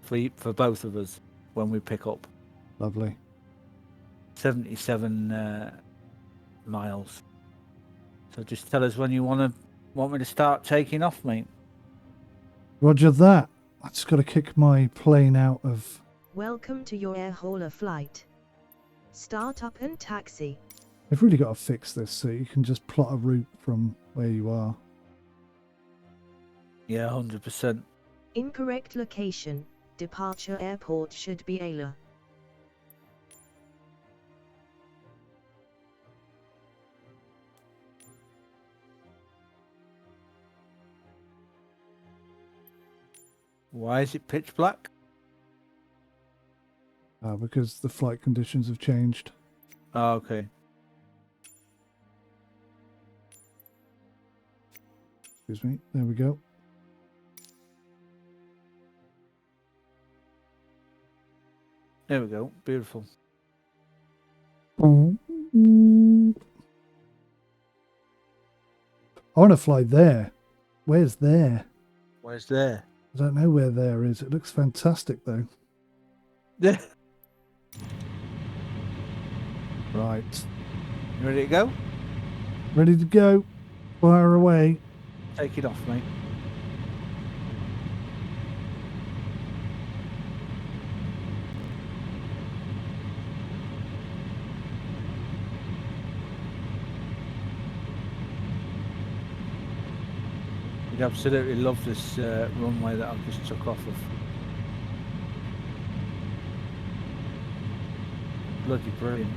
for both of us when we pick up. Lovely. 77 miles. So just tell us when you want me to start taking off, mate. Roger that. I just got to kick my plane out of... Welcome to your air hauler flight. Start up and taxi. They've really got to fix this so you can just plot a route from where you are. Yeah, 100%. Incorrect location. Departure airport should be 𝗤𝗄𝗃. Why is it pitch black? Because the flight conditions have changed. Oh, okay. Excuse me. There we go. There we go. Beautiful. I want to fly there. Where's there? Where's there? I don't know where there is. It looks fantastic, though. Yeah. Right. You ready to go? Ready to go. Fire away. Take it off, mate. You'd absolutely love this runway that I've just took off of. Bloody brilliant.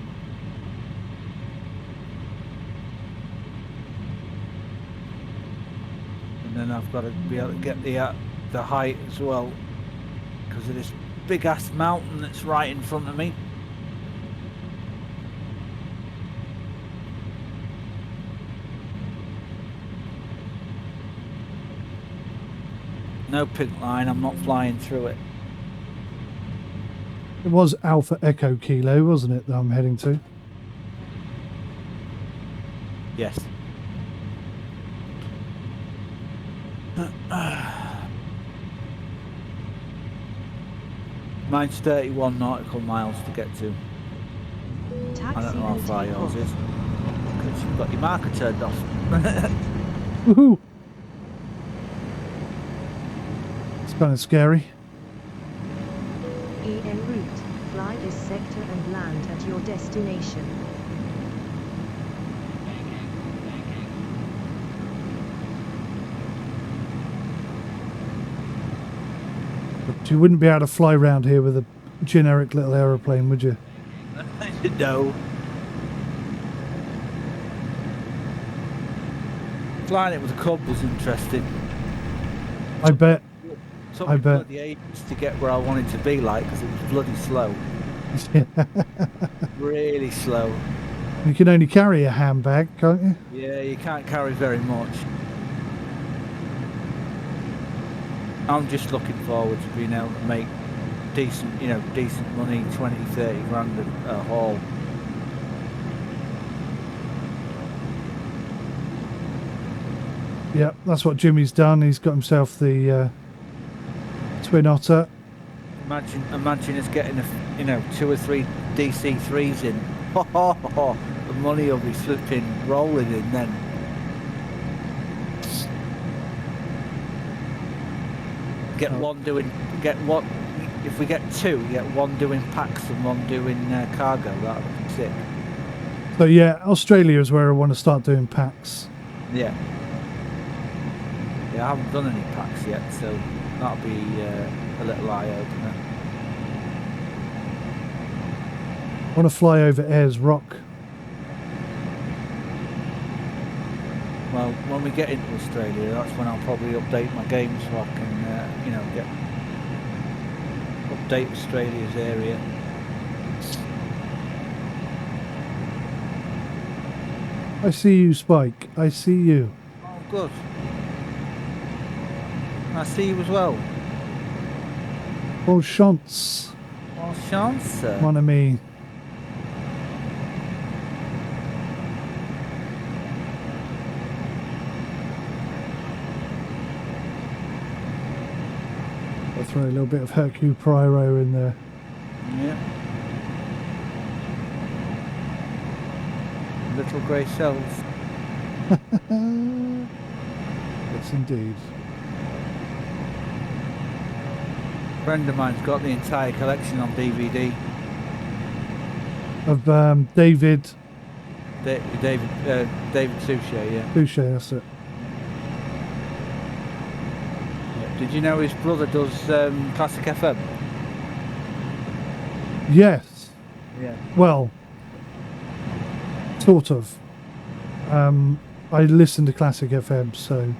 And then I've got to be able to get the height as well because of this big ass mountain that's right in front of me. No pink line, I'm not flying through it. It was Alpha Echo Kilo, wasn't it, that I'm heading to? Yes. Mine's 31 nautical miles to get to. Taxi I don't know how and far take yours off. is. Because you've got your marker turned off. Woohoo! It's kind of scary. En route. Fly this sector and land at your destination. But you wouldn't be able to fly around here with a generic little aeroplane, would you? No. Flying it with a Cub was interesting. I bet. Took I me bet. bloody ages to get where I wanted to be, like, because it was bloody slow. Yeah. Really slow. You can only carry a handbag, can't you? Yeah, you can't carry very much. I'm just looking forward to being able to make decent money, 20, 30 grand a haul. Yeah, that's what Jimmy's done. He's got himself the Twin Otter. Imagine us getting 2 or 3 DC3s in. The money will be flipping rolling in then. If we get 2, get 1 doing packs and 1 doing cargo. That would be sick. So yeah, Australia is where I want to start doing packs. Yeah. Yeah, I haven't done any packs yet, so that'll be a little eye opener. I want to fly over Ayers Rock. Well, when we get into Australia, that's when I'll probably update my game so I can, update Australia's area. I see you, Spike. I see you. Oh, good. I see you as well. Bon chance, Well, chance, sir. mon ami. throw a little bit of 𝗥𝗲𝗃𝗃 in there. Yeah. Little grey cells. Yes, indeed. A friend of mine's got the entire collection on DVD. Of David David 𝗦𝘂𝗃𝗍𝗄𝗃, yeah. 𝗬𝗃𝗃, that's it. Yeah. Did you know his brother does Classic FM? Yes. Yeah. Well, sort of. I listen to Classic FM, so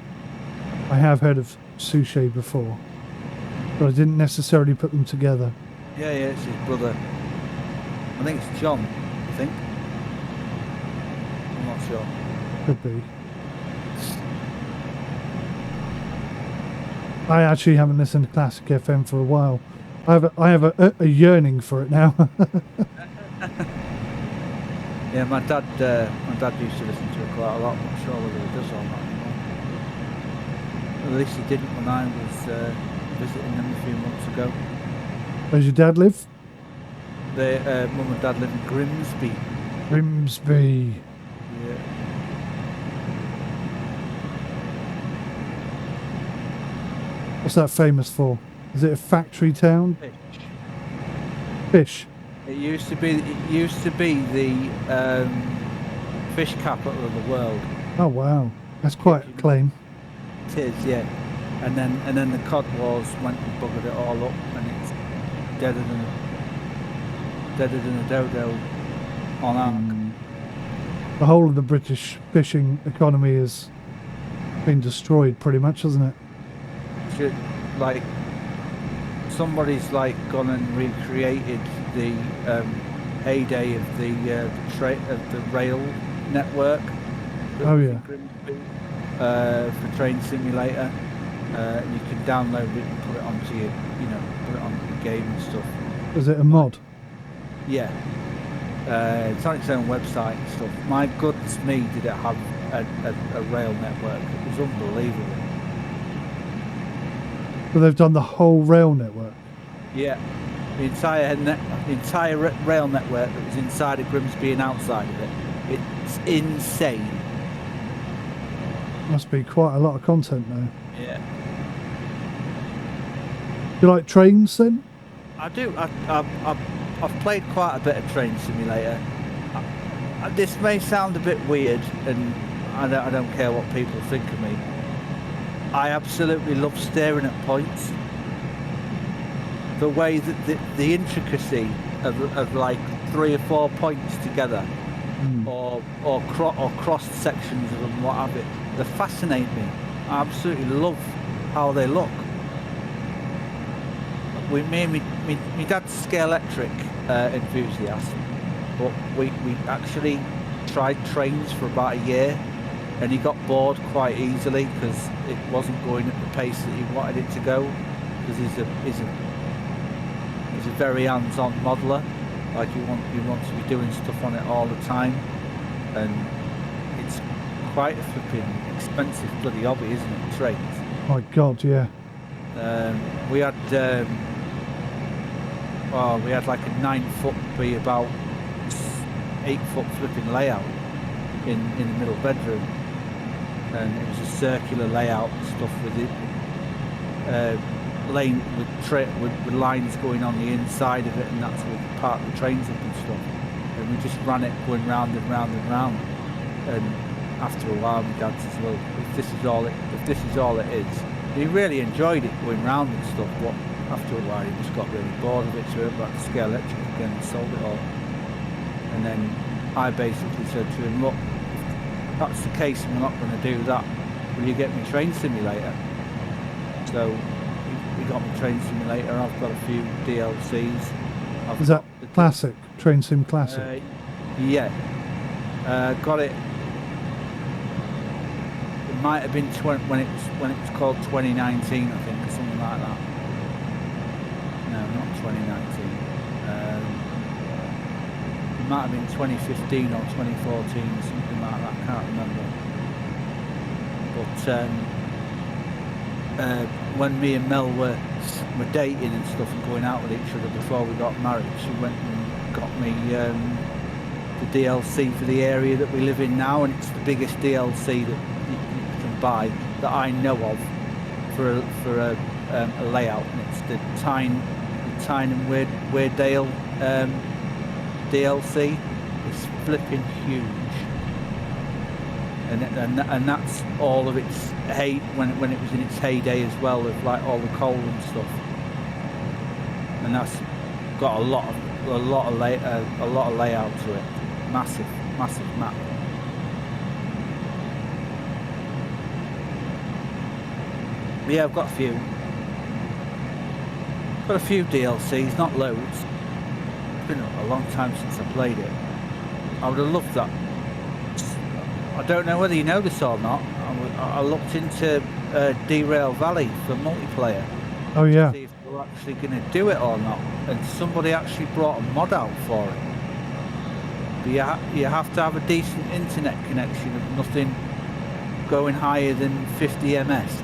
I have heard of 𝗬𝗃𝗍 before, but I didn't necessarily put them together. Yeah, it's his brother. I think it's John, I think. I'm not sure. Could be. I actually haven't listened to Classic FM for a while. I have a yearning for it now. Yeah, my dad used to listen to it quite a lot. I'm not sure whether he does or not anymore. At least he didn't when I was visiting them a few months ago. Where's your dad live? Their mum and dad live in Grimsby. Grimsby. Yeah. What's that famous for? Is it a factory town? Fish. Fish. It used to be the fish capital of the world. Oh wow, that's quite a claim. It is, yeah. And then the cod wars went and buggered it all up, and it's deader than a dodo on arc. The whole of the British fishing economy has been destroyed, pretty much, hasn't it? Should, like, somebody's like gone and recreated the heyday of the rail network. Oh yeah. For Train Simulator, you can download it and put it onto your, put it on your game and stuff. Is it a mod? Yeah. It's on its own website and stuff. My goodness me, did it have a rail network? It was unbelievable. But they've done the whole rail network. Yeah. The entire rail network that was inside of Grimsby and outside of it. It's insane. Must be quite a lot of content now. Yeah. Do you like trains then? I do. I've played quite a bit of Train Simulator. This may sound a bit weird, and I don't care what people think of me. I absolutely love staring at points. The way that the intricacy of like 3 or 4 points together, or cross sections of them, what have you, they fascinate me. I absolutely love how they look. My dad's 𝗦𝘂𝗃𝗃𝗃 enthusiast, but we actually tried trains for about a year, and he got bored quite easily because it wasn't going at the pace that he wanted it to go. Because he's a very hands-on modeler. Like he wants to be doing stuff on it all the time, and it's quite a flipping expensive bloody hobby, isn't it? Trains. My God, yeah. We had like a 9-foot by about 8-foot flipping layout in the middle bedroom, and it was a circular layout and stuff with it, lane with lines going on the inside of it, and that's where we parked the trains up and stuff. And we just ran it going round and round and round. And after a while, my dad says, "Well, if this is all it is," he really enjoyed it going round and stuff. But after a while, he just got really bored of it, so he went back to 𝗦𝘂𝗃𝗃 again and sold it all. And then I basically said to him, "Look, if that's the case, and we're not going to do that, will you get me Train Simulator?" So he got me Train Simulator. I've got a few DLCs. Is that classic? Train Sim Classic? Yeah. Got it. It might have been when it was called 2019, I think, or something like that. No, not 2019. It might have been 2015 or 2014, something like that. I can't remember. But when me and Mel were were dating and stuff and going out with each other before we got married, she went and got me the DLC for the area that we live in now, and it's the biggest DLC that you can buy that I know of for a layout, and it's the 𝗏 and 𝗦𝘂𝗃𝗍𝗆 DLC. It's flipping huge, and that's all of its when it was in its heyday as well, of like all the coal and stuff, and that's got a lot of layout to it. Massive map. But yeah, I've got a few DLCs, not loads. It's been a long time since I played it. I would have loved that. I don't know whether you know this or not. I looked into Derail Valley for multiplayer. Oh yeah. To see if they were actually going to do it or not, and somebody actually brought a mod out for it. But you have to have a decent internet connection of nothing going higher than 50 ms.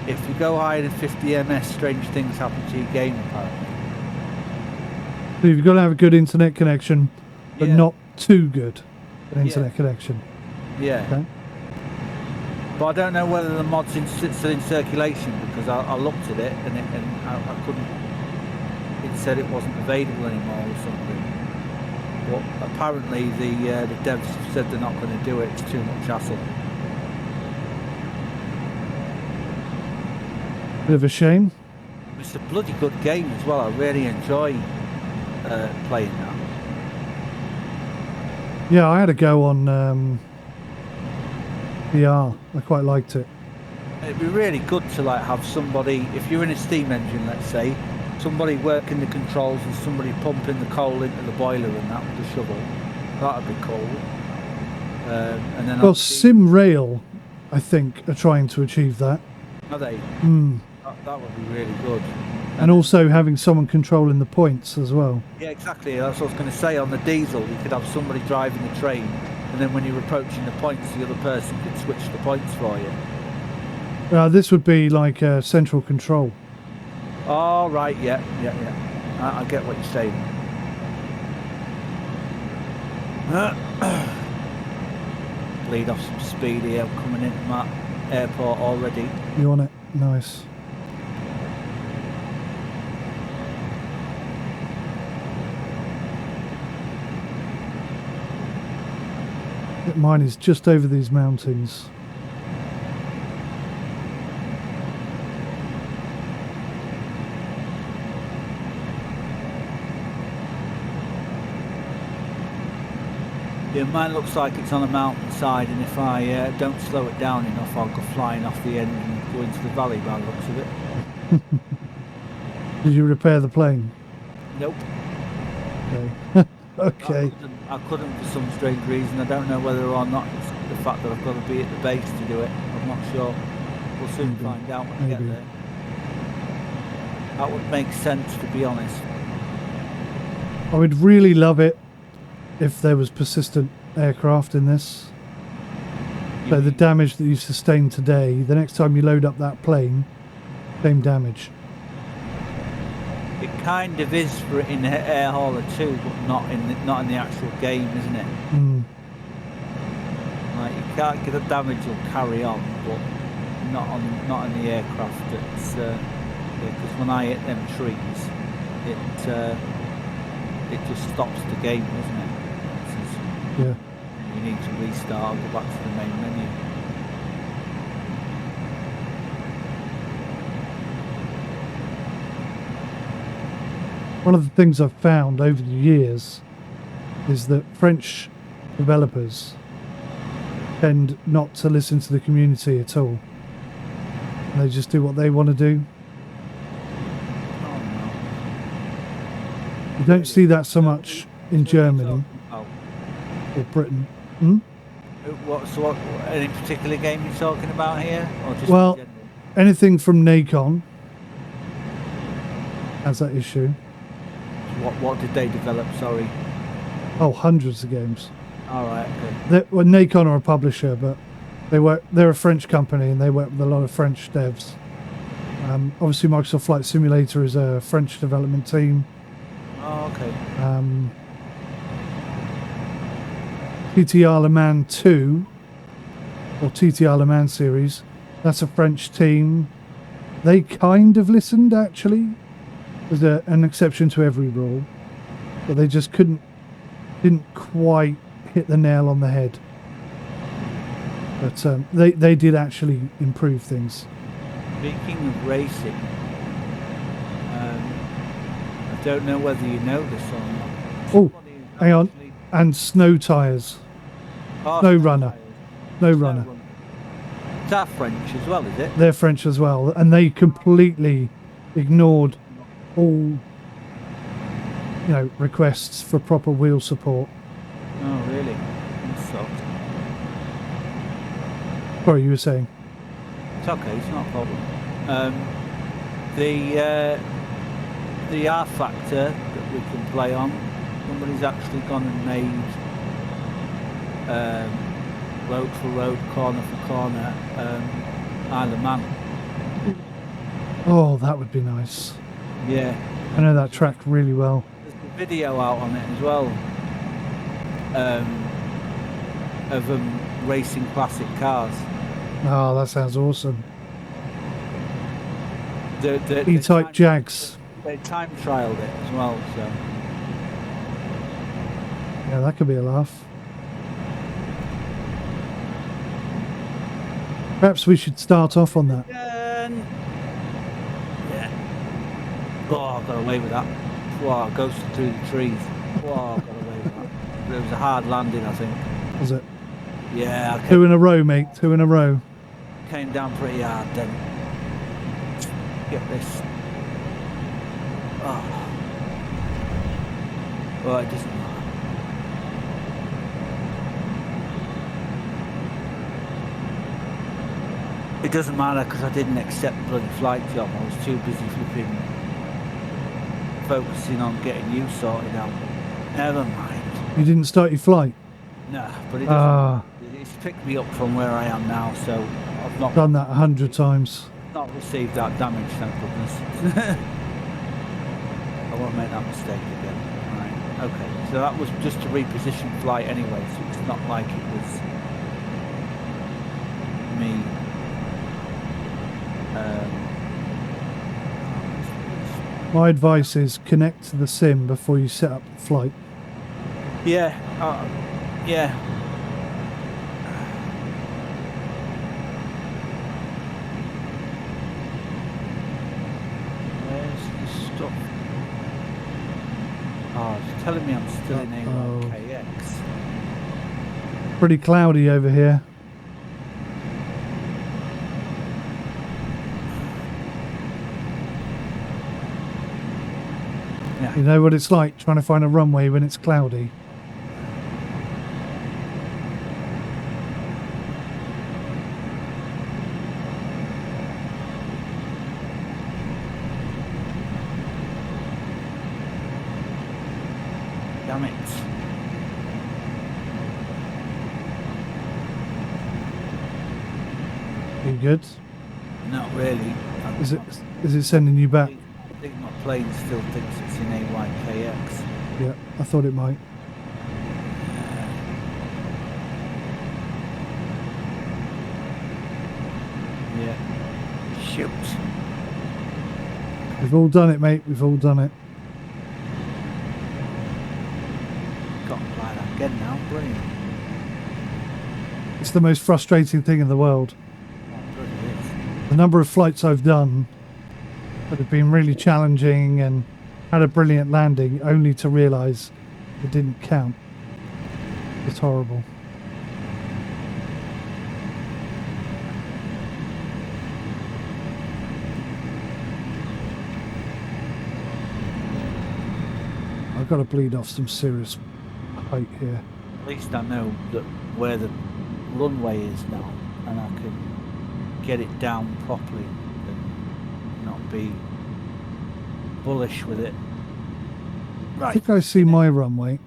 If you go higher than 50 ms, strange things happen to your game apparently. So you've got to have a good internet connection, but Yeah. not too good an internet connection. Yeah. Okay. But I don't know whether the mod's still in circulation, because I looked at it and I couldn't. It said it wasn't available anymore or something. But apparently the devs said they're not going to do it. It's too much hassle. Bit of a shame. It's a bloody good game as well. I really enjoy playing that. Yeah, I had a go on VR. I quite liked it. It'd be really good to like have somebody, if you're in a steam engine, let's say, somebody working the controls and somebody pumping the coal into the boiler and that with a shovel. That'd be cool. And then Well, SimRail, I think, are trying to achieve that. Are they? That would be really good. And also having someone controlling the points as well. Yeah, exactly. That's what I was going to say. On the diesel, you could have somebody driving the train, and then when you're approaching the points, the other person could switch the points for you. This would be like central control. Oh, right. Yeah. I get what you're saying. Bleed off some speed here. I'm coming into my airport already. You on it? Nice. Mine is just over these mountains. Yeah, mine looks like it's on a mountainside, and if I don't slow it down enough, I'll go flying off the end and go into the valley by the looks of it. Did you repair the plane? Nope. Okay. Okay. I couldn't for some strange reason. I don't know whether or not it's the fact that I've got to be at the base to do it. I'm not sure. We'll soon find out when I get there. That would make sense, to be honest. I would really love it if there was persistent aircraft in this. So the damage that you sustained today, the next time you load up that plane, same damage. It kind of is for in Air Hauler 2, but not in the actual game, isn't it? Like you can't get the damage will carry on, but not on the aircraft. It's because when I hit them trees, it just stops the game, doesn't it? Yeah. You need to restart and go back to the main menu. One of the things I've found over the years is that French developers tend not to listen to the community at all. They just do what they want to do. Oh no. You don't see that so much in Germany or Britain. What any particular game you're talking about here, or just Well, in general? anything from 𝗏𝘂𝗃 has that issue. What did they develop? Sorry. Oh, hundreds of games. All right. Okay. Well, 𝗏𝘂𝗃 are a publisher, but they're a French company and they work with a lot of French devs. Obviously, Microsoft Flight Simulator is a French development team. Oh, okay. 𝗤𝗏𝗄𝗃 𝗬𝗏 2, or 𝗤𝗏𝗄𝗃 𝗬𝗏 series, that's a French team. They kind of listened, actually. There's an exception to every rule, but they just didn't quite hit the nail on the head. But they did actually improve things. Speaking of racing, I don't know whether you know this or not. Oh, hang on. And snow tyres. Oh, No runner. tyres. No Snow runner. Is that French as well, is it? They're French as well, and they completely ignored all, requests for proper wheel support. Oh, really? That sucks. Sorry, you were saying? It's okay, it's not a problem. The R factor that we can play on, somebody's actually gone and made road for road, corner for corner, Isle of Man. Oh, that would be nice. Yeah. I know that track really well. There's a video out on it as well, of them racing classic cars. Oh, that sounds awesome. The E-type Jags. They time trialed it as well, so Yeah, that could be a laugh. Perhaps we should start off on that. yeah. Oh, I got away with that. Wow, goes through the trees. Wow, I got away with that. But it was a hard landing, I think. Was it? Yeah, I 2 in a row, mate. 2 in a row. came down pretty hard then. Get this. Oh. Well, it doesn't matter. It doesn't matter because I didn't accept the bloody flight job. I was too busy flipping, focusing on getting you sorted out. Never mind. You didn't start your flight? Nah, but it doesn't. It's picked me up from where I am now, so I've not Done that 100 times. not received that damage, thank goodness. I won't make that mistake again. Right, okay. So that was just a reposition flight anyway, so it's not like it was me. My advice is connect to the sim before you set up the flight. Yeah, yeah. Where's the stuff? Oh, it's telling me I'm still in 𝗦𝘂𝗃𝗃𝗃. Pretty cloudy over here. Yeah. You know what it's like trying to find a runway when it's cloudy. Damn it. You good? Not really. Is it sending you back? I think my plane still thinks it's in 𝗦𝘂𝗃𝗃𝗃. Yeah, I thought it might. Yeah. Shoot. We've all done it, mate. We've all done it. Got to fly that again now. Brilliant. It's the most frustrating thing in the world. The number of flights I've done that have been really challenging and had a brilliant landing only to realise it didn't count. It's horrible. I've got to bleed off some serious height here. At least I know that where the runway is now, and I can get it down properly and not be bullish with it. I Right. think I see my runway.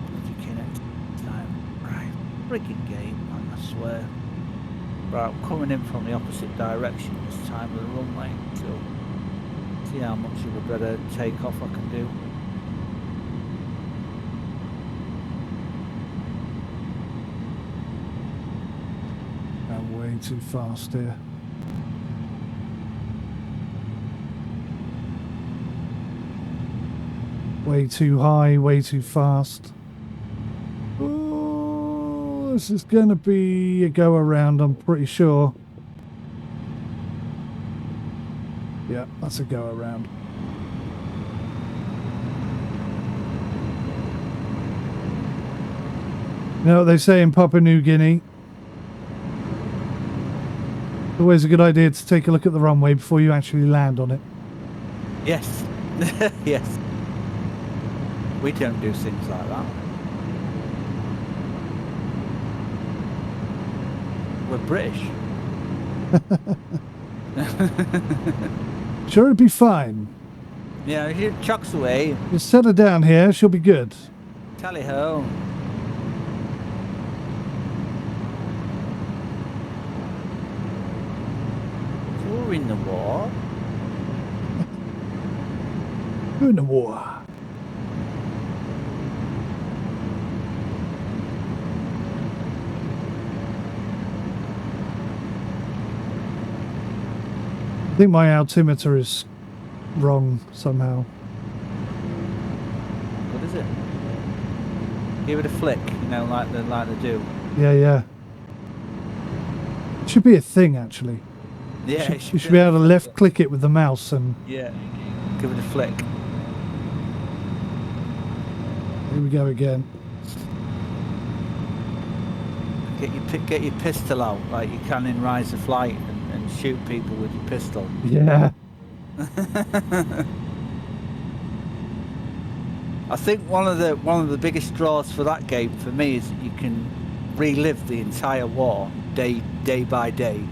Bloody Kinect time. Right. Freaking game, man, I swear. Right, I'm coming in from the opposite direction this time of the runway, so see how much of a better takeoff I can do. I'm way too fast here. Way too high, way too fast. Oh, this is going to be a go around, I'm pretty sure. Yeah, that's a go around. You know what they say in Papua New Guinea? Always a good idea to take a look at the runway before you actually land on it. Yes. Yes. We don't do things like that. We're British. Sure, it'll be fine. Yeah, if you chucks away, Just set her down here, she'll be good. tally ho. We're in the war. We're in the war. I think my altimeter is wrong somehow. What is it? Give it a flick, you know, like they do. Yeah, yeah. It should be a thing, actually. Yeah, You should be able to left click it with the mouse and... Yeah, give it a flick. Here we go again. Get your pistol out like you can in Rise of Flight and shoot people with your pistol. Yeah. I think one of the biggest draws for that game for me is that you can relive the entire war day by day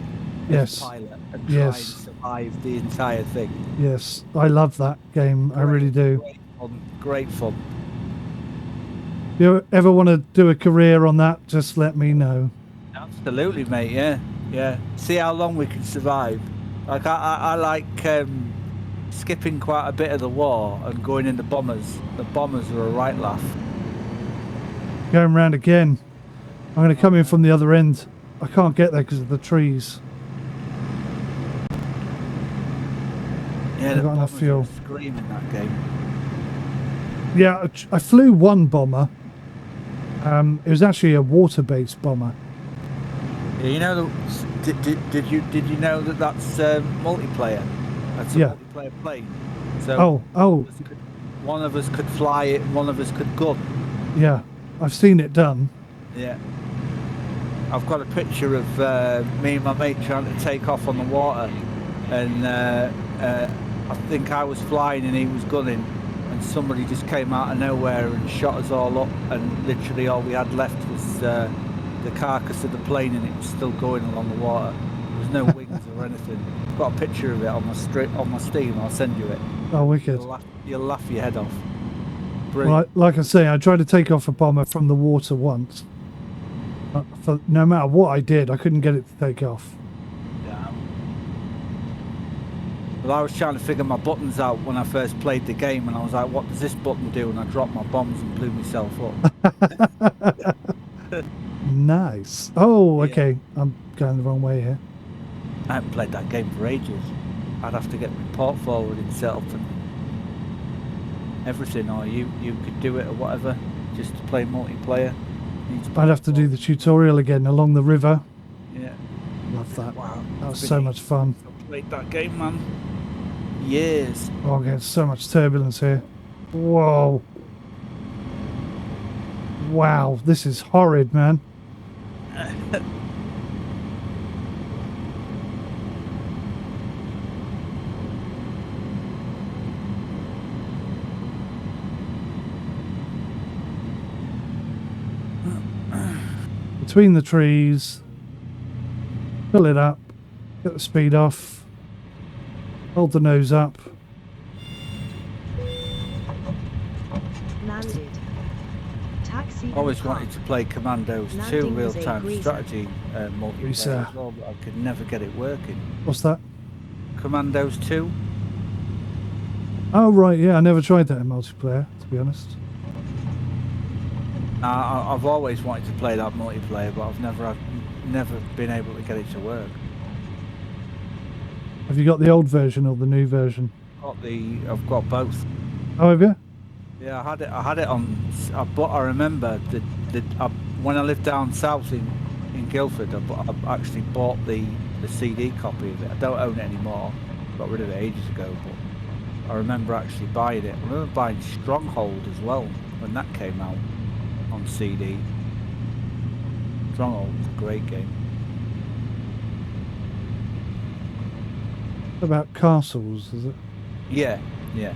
as a pilot and try and survive the entire thing. Yes, I love that game. I really do. Great fun. If you ever want to do a career on that, just let me know. Absolutely, mate. Yeah. See how long we can survive. Like I like skipping quite a bit of the war and going in the bombers. The bombers are a right laugh. Going round again. I'm going to come in from the other end. I can't get there because of the trees. Yeah, I've got enough fuel. Scream in that game. Yeah, I flew one bomber. It was actually a water-based bomber. Yeah, you know, did you know that that's multiplayer? That's a multiplayer plane. So one of us could fly it, and one of us could gun. Yeah, I've seen it done. Yeah. I've got a picture of me and my mate trying to take off on the water, and I think I was flying and he was gunning, and somebody just came out of nowhere and shot us all up, and literally all we had left was the carcass of the plane, and it was still going along the water. There was no wings or anything. I've got a picture of it on my Steam. I'll send you it. Oh, wicked. You'll laugh your head off. Well, like I say, I tried to take off a bomber from the water once. For no matter what I did, I couldn't get it to take off. Yeah. Well, I was trying to figure my buttons out when I first played the game, and I was like, what does this button do? And I dropped my bombs and blew myself up. Nice. Oh, okay. I'm going the wrong way here. I haven't played that game for ages. I'd have to get my port forwarded set up and everything, or you could do it or whatever, just to play multiplayer. I'd have to do the tutorial again along the river. Yeah. Love that. Wow. That was so much fun. I've played that game, man. Years. Oh, I'm getting so much turbulence here. Whoa. Wow, this is horrid, man. Between the trees, fill it up, get the speed off, hold the nose up. Taxi and Always park. wanted to play Commandos 2 Landing was a real-time greaser. strategy multiplayer Greaser. as well, but I could never get it working. What's that? Commandos 2? Oh, right, yeah, I never tried that in multiplayer, to be honest. I've always wanted to play that multiplayer, but I've never been able to get it to work. Have you got the old version or the new version? I've got both. Oh, have you? Yeah, I had it on. I remember when I lived down south in Guildford, I actually bought the CD copy of it. I don't own it anymore. Got rid of it ages ago, but I remember actually buying it. I remember buying Stronghold as well when that came out on CD. Stronghold was a great game. About castles, is it? Yeah, yeah.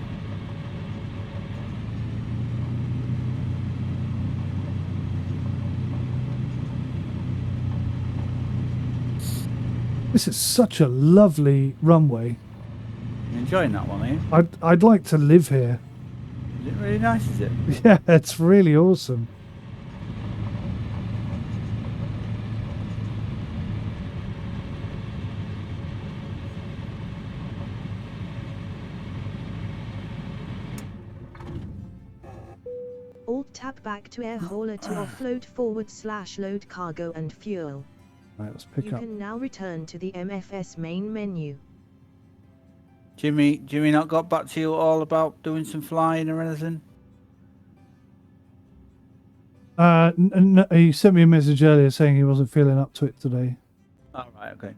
This is such a lovely runway. You enjoying that one, are you? I'd like to live here. Is it really nice, is it? Yeah, it's really awesome. Alt tab back to air hauler to offload /load cargo and fuel. Right, let's pick You up. can now return to the MFS main menu. Jimmy not got back to you at all about doing some flying or anything? He sent me a message earlier saying he wasn't feeling up to it today. Oh, right, okay.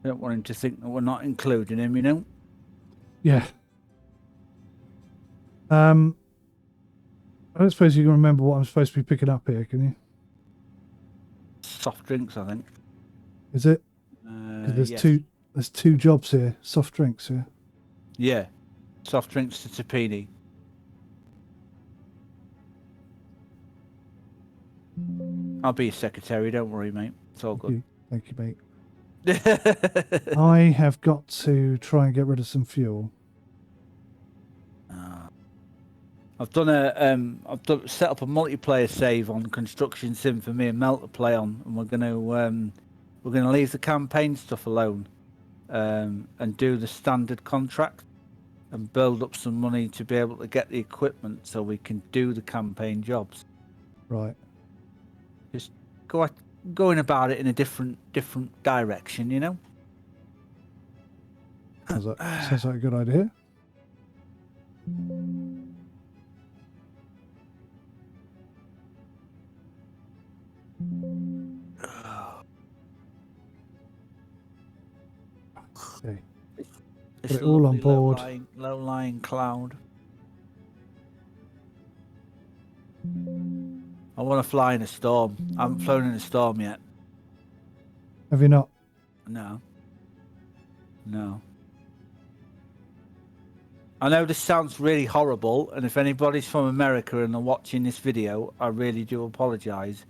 Don't want him to think that we're not including him, you know? Yeah. I don't suppose you can remember what I'm supposed to be picking up here, can you? Soft drinks, I think. Is it? 'Cause Yes. there's two jobs here. Soft drinks here. Yeah. Soft drinks to Tapini. I'll be your secretary, don't worry, mate. It's all good. Thank you, mate. I have got to try and get rid of some fuel. I've set up a multiplayer save on Construction Sim for me and Mel to play on, and we're gonna leave the campaign stuff alone, and do the standard contract, and build up some money to be able to get the equipment so we can do the campaign jobs. Right. Just going about it in a different direction, you know. Sounds like a good idea. Okay. It's Put it all on lovely board. Low-lying cloud. I want to fly in a storm. I haven't flown in a storm yet. Have you not? No. I know this sounds really horrible, and if anybody's from America and are watching this video, I really do apologise.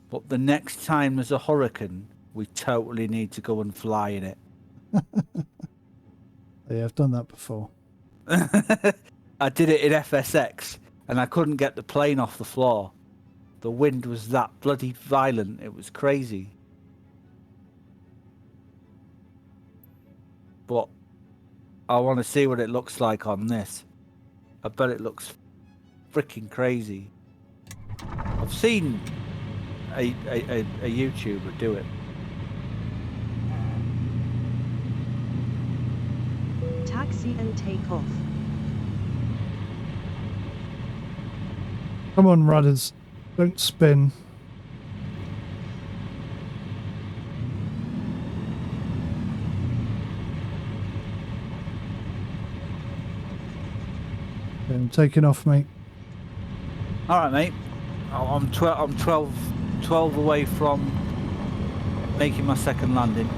But the next time there's a hurricane, we totally need to go and fly in it. Yeah, I've done that before. I did it in FSX, and I couldn't get the plane off the floor. The wind was that bloody violent, it was crazy. But I want to see what it looks like on this. I bet it looks freaking crazy. I've seen a YouTuber do it. Taxi and take off. Come on, rudders. Don't spin. Okay, I'm taking off, mate. All right, mate. I'm 12 away from making my second landing,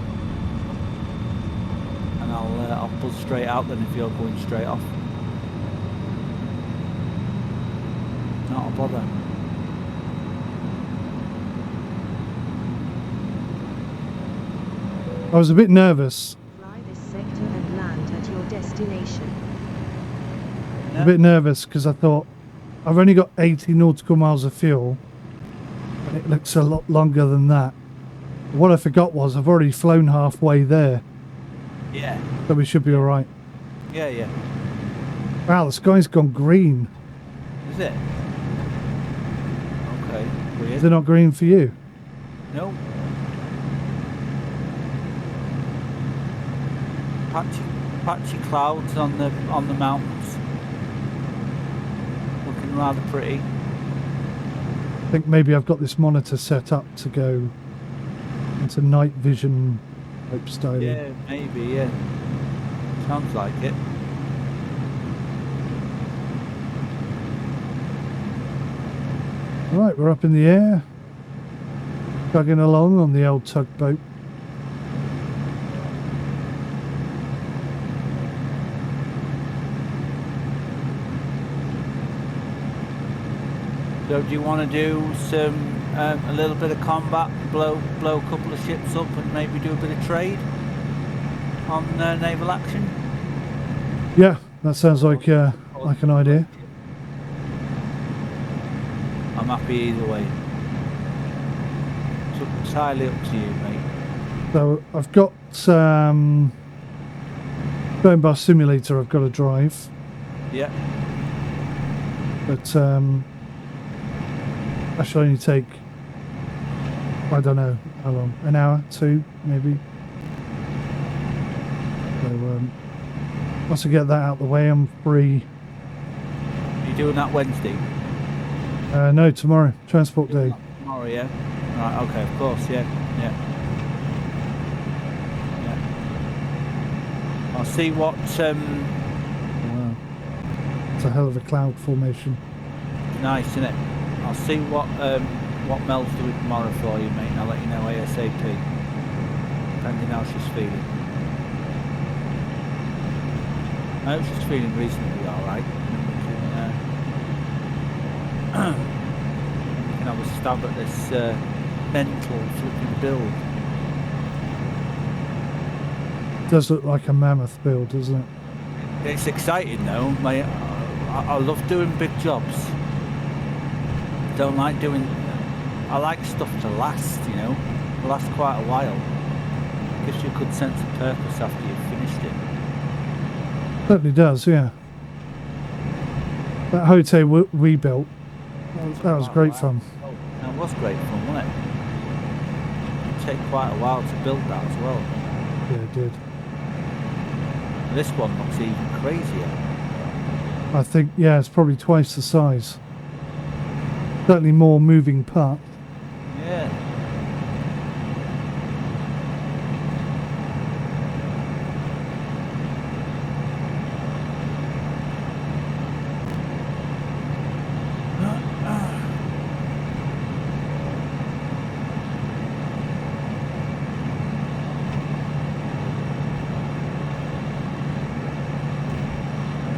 and I'll pull straight out then if you're going straight off. Not a bother. I was a bit nervous. Fly this sector and land at your destination. destination. I'm a bit nervous because I thought I've only got 80 nautical miles of fuel and it looks a lot longer than that. What I forgot was I've already flown halfway there, Yeah. so we should be alright. Yeah, yeah. Wow, the sky's gone green. Is it? Okay. Weird. Is it not green for you? No. Patchy clouds on the mountains. Looking rather pretty. I think maybe I've got this monitor set up to go into night vision type style. Yeah, maybe, yeah. Sounds like it. Right, we're up in the air, chugging along on the old tugboat. So do you want to do some a little bit of combat, blow a couple of ships up, and maybe do a bit of trade on naval action? Yeah, that sounds like an idea. I'm happy either way. It's entirely up to you, mate. So I've got 𝗦𝘂𝗃𝗏𝗆 simulator I've got to drive, Yeah. but that should only take, I don't know how long, an hour, two maybe. So once I get that out of the way, I'm free. Are you doing that Wednesday? No, tomorrow, transport day. Tomorrow, yeah. Right. Okay. Of course. Yeah. Yeah. Yeah. I'll see what. Wow, it's a hell of a cloud formation. Nice, isn't it? I'll see what Mel's doing tomorrow for you, mate, and I'll let you know ASAP. Depending how she's feeling. I hope she's feeling reasonably alright. We can have a stab at this mental flipping build. It does look like a mammoth build, doesn't it? It's exciting though, mate. I love doing big jobs. Don't like doing. I like stuff to last, you know, last quite a while. Gives you a good sense of purpose after you've finished it. Certainly does, yeah. That hotel we built, that was great fun. That was great fun, wasn't it? It'd take quite a while to build that as well. Yeah, it did. This one looks even crazier. I think, yeah, it's probably twice the size. Certainly more moving parts. Yeah.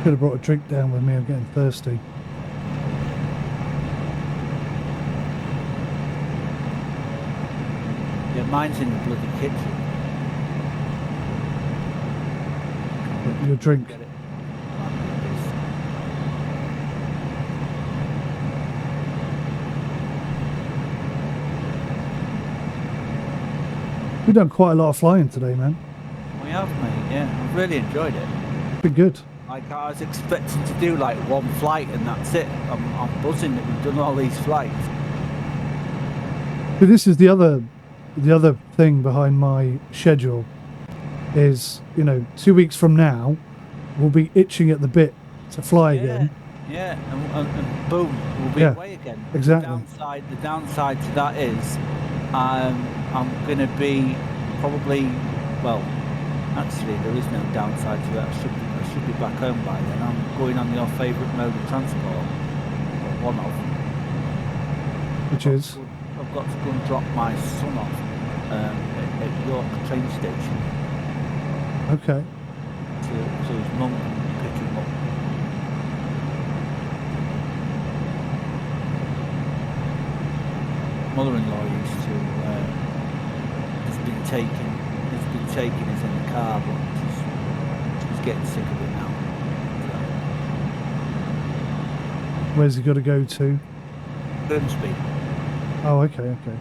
Could have brought a drink down with me, I'm getting thirsty. Yeah, mine's in the bloody kitchen. Your drink. Get it. We've done quite a lot of flying today, man. We have, mate, yeah. I've really enjoyed it. Been good. Like, I was expecting to do like one flight and that's it. I'm buzzing that we've done all these flights. But this is the other thing behind my schedule is, you know, 2 weeks from now, we'll be itching at the bit to fly again. Yeah, and boom, we'll be away again. Exactly. The downside to that is I'm going to be probably, well, actually there is no downside to that. I should be back home by then. I'm going on your favourite mode of transport, or one of. Which is? I've got to go and drop my son off at York train station. Okay. So his mum can pick him up. Mother-in-law used to. Has been taken. Is in the car, but she's getting sick of it now. Where's he got to go to? Grimsby. Oh, okay, okay.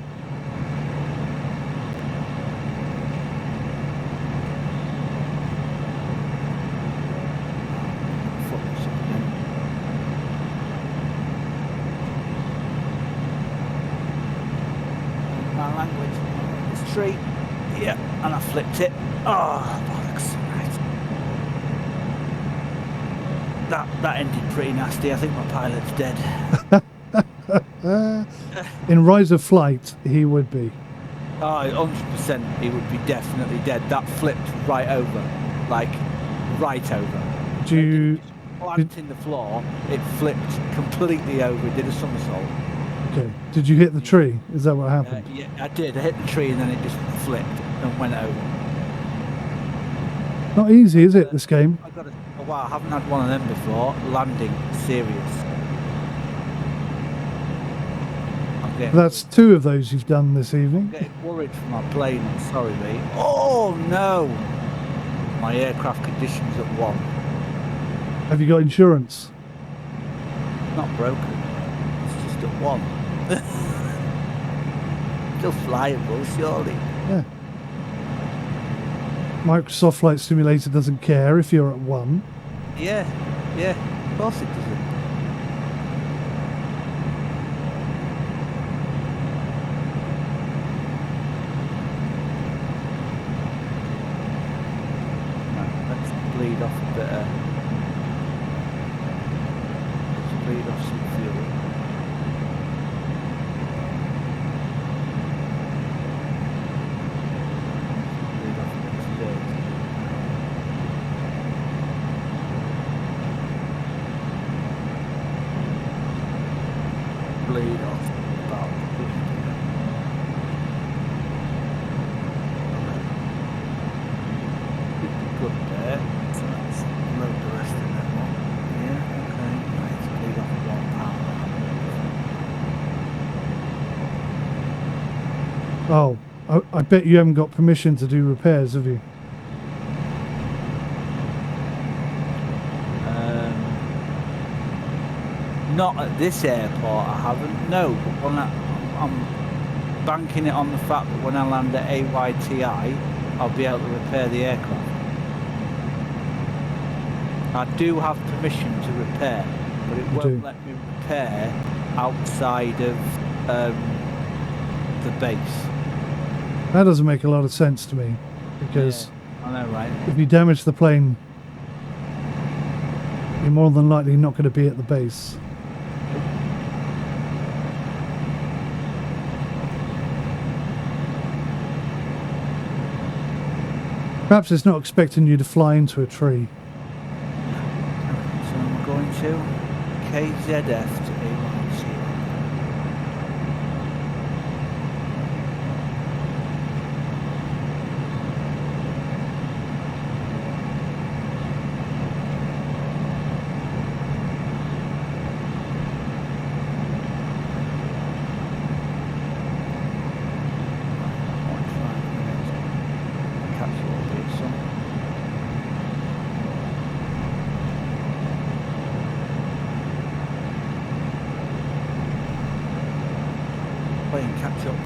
My language. It's tree. Yeah, and I flipped it. Oh, bollocks. Right. That ended pretty nasty. I think my pilot's dead. In Rise of Flight, he would be. Oh, 100% he would be definitely dead. That flipped right over. Like, right over. Do you... Plant in the floor, it flipped completely over. It did a somersault. Okay. Did you hit the tree? Is that what happened? Yeah, I did. I hit the tree and then it just flipped and went over. Not easy, is it, this game? Wow, I haven't had one of them before. Landing serious. That's 2 of those you've done this evening. I'm getting worried for my plane. I'm sorry, mate. Oh no! My aircraft condition's at 1. Have you got insurance? Not broken. It's just at 1. Still flyable, surely. Yeah. Microsoft Flight Simulator doesn't care if you're at 1. Yeah, of course it doesn't. Right, let's bleed off a bit of... Let's bleed off some fuel. Bleed off a bit of dirt. Bleed off about 50. Good there. So let's load the rest of that one. Yeah, okay. Right, bleed off 1 pound. Oh, I bet you haven't got permission to do repairs, have you? Not at this airport, I haven't. No, but when I'm banking it on the fact that when I land at 𝗦𝘂𝗽𝗃𝗍, I'll be able to repair the aircraft. I do have permission to repair, but it won't let me repair outside of the base. That doesn't make a lot of sense to me, because yeah, I know, right? If you damage the plane, you're more than likely not going to be at the base. Perhaps it's not expecting you to fly into a tree. So I'm going to KZF to 𝗦𝘂𝗍𝗃𝗍. Playing catch up.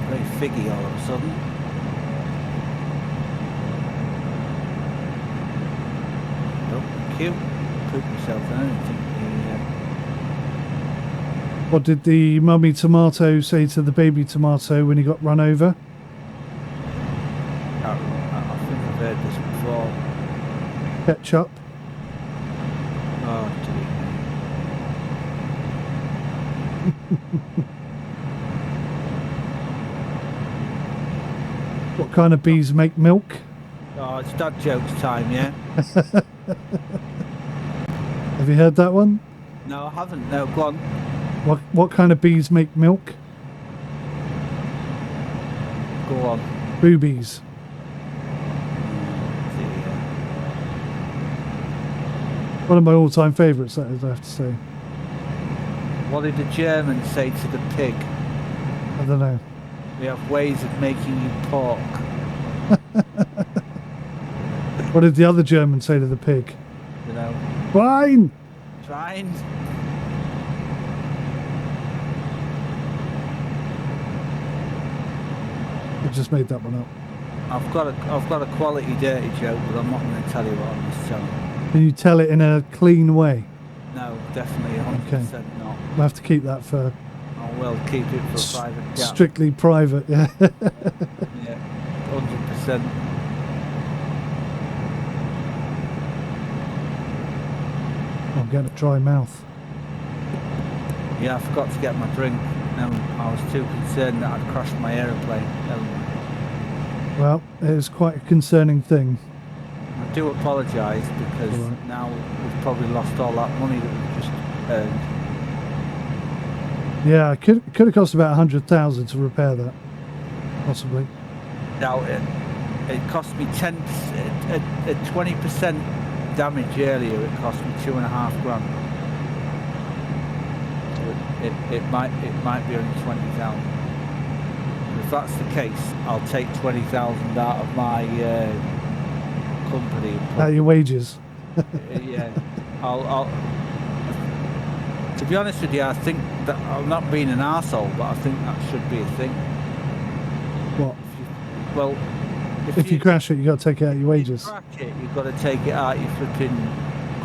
Very figgy all of a sudden. Oh, thank you. Poop myself down. I think What did the mummy tomato say to the baby tomato when he got run over? I think I've heard this before. Ketchup. Oh, dear. What kind of bees make milk? Oh, it's dad jokes time, yeah? Have you heard that one? No, I haven't. No, go on. What kind of bees make milk? Go on. Boobies. One of my all-time favourites, that is, I have to say. What did the Germans say to the pig? I don't know. We have ways of making you pork. What did the other German say to the pig? You know. Fine! Trying. I just made that one up. I've got a quality dirty joke, but I'm not going to tell you what on this channel. Can you tell it in a clean way? No, definitely 100% not. We'll have to keep that for... I will keep it for a private chat. Strictly private, yeah. Yeah, 100%. I'm getting a dry mouth. Yeah, I forgot to get my drink. No, I was too concerned that I'd crashed my aeroplane. Well, it is quite a concerning thing. I do apologise because now we've probably lost all that money that we've just earned. Yeah, it could have cost about 100,000 to repair that, possibly. Doubt it. It cost me 10%, at 20% damage earlier. It cost me $2,500. So it might be only 20,000. If that's the case, I'll take 20,000 out of my company. Out your wages. Yeah, I'll. To be honest with you, I think that I'm not being an arsehole, but I think that should be a thing. What? Well, if you crash it, you got to take it out of your wages. If you crash it, you've got to take it out of your flipping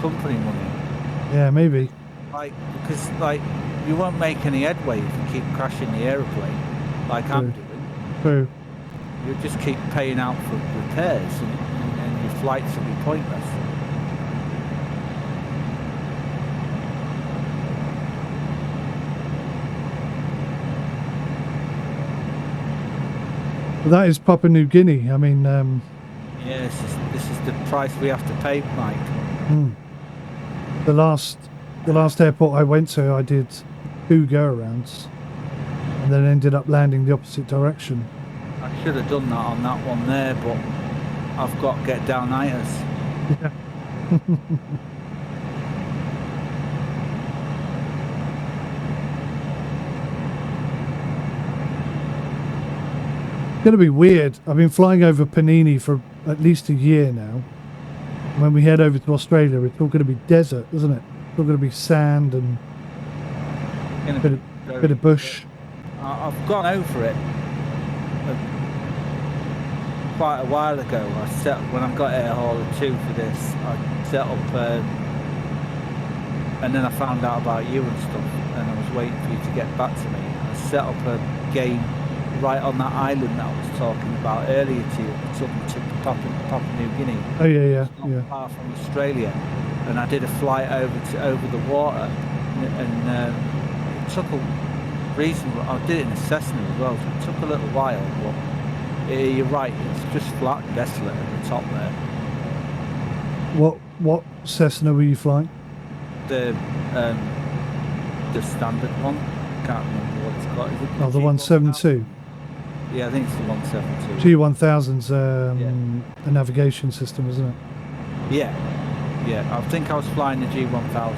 company money. Yeah, maybe. Because you won't make any headway if you keep crashing the aeroplane, like I'm doing. True. You'll just keep paying out for repairs, and your flights will be pointless. Well, that is Papua New Guinea. I mean, yeah, this is the price we have to pay, Mike. The last airport I went to, I did 2 go-arounds, and then ended up landing the opposite direction. I should have done that on that one there, but I've got to get down 𝗏𝗏𝗏. Yeah. It's going to be weird. I've been flying over Panini for at least a year now. When we head over to Australia, it's all going to be desert, isn't it? It's all going to be sand and a bit of bush. I've gone over it quite a while ago. When I got 𝗦𝘂𝗃𝗍 for this, I set up, and then I found out about you and stuff, and I was waiting for you to get back to me. I set up a game right on that island that I was talking about earlier to you, southern tip of Papua New Guinea. Oh yeah. Not far from Australia, and I did a flight over the water, and it took a reasonable. I did it in a Cessna as well, so it took a little while. But you're right, it's just flat and desolate at the top there. What Cessna were you flying? The standard one. Can't remember what it's called. Is it the 172. Yeah, I think it's the 172. G1000's a navigation system, isn't it? Yeah. I think I was flying the G1000.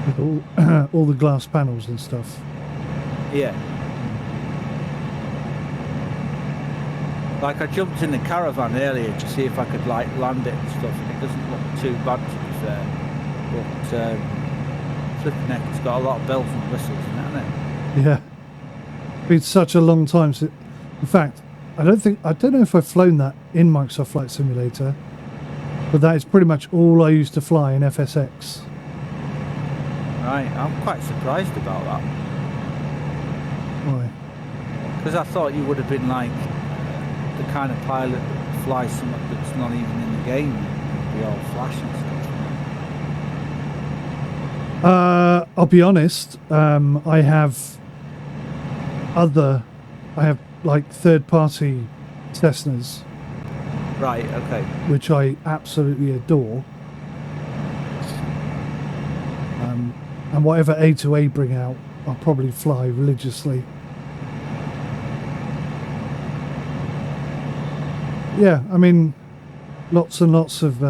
With all the glass panels and stuff. Yeah. Like I jumped in the caravan earlier to see if I could land it and stuff, and it doesn't look too bad to be fair. But flipping heck, it's got a lot of bells and whistles in it, hasn't it? Yeah. It's been such a long time since. In fact, I don't know if I've flown that in Microsoft Flight Simulator, but that is pretty much all I used to fly in FSX. Right, I'm quite surprised about that. Why? Because I thought you would have been like the kind of pilot that flies something that's not even in the game, and be all flash and stuff. I'll be honest. I have like third-party Cessnas. Right. Okay. Which I absolutely adore. And whatever A2A bring out, I'll probably fly religiously. Yeah, I mean, lots and lots of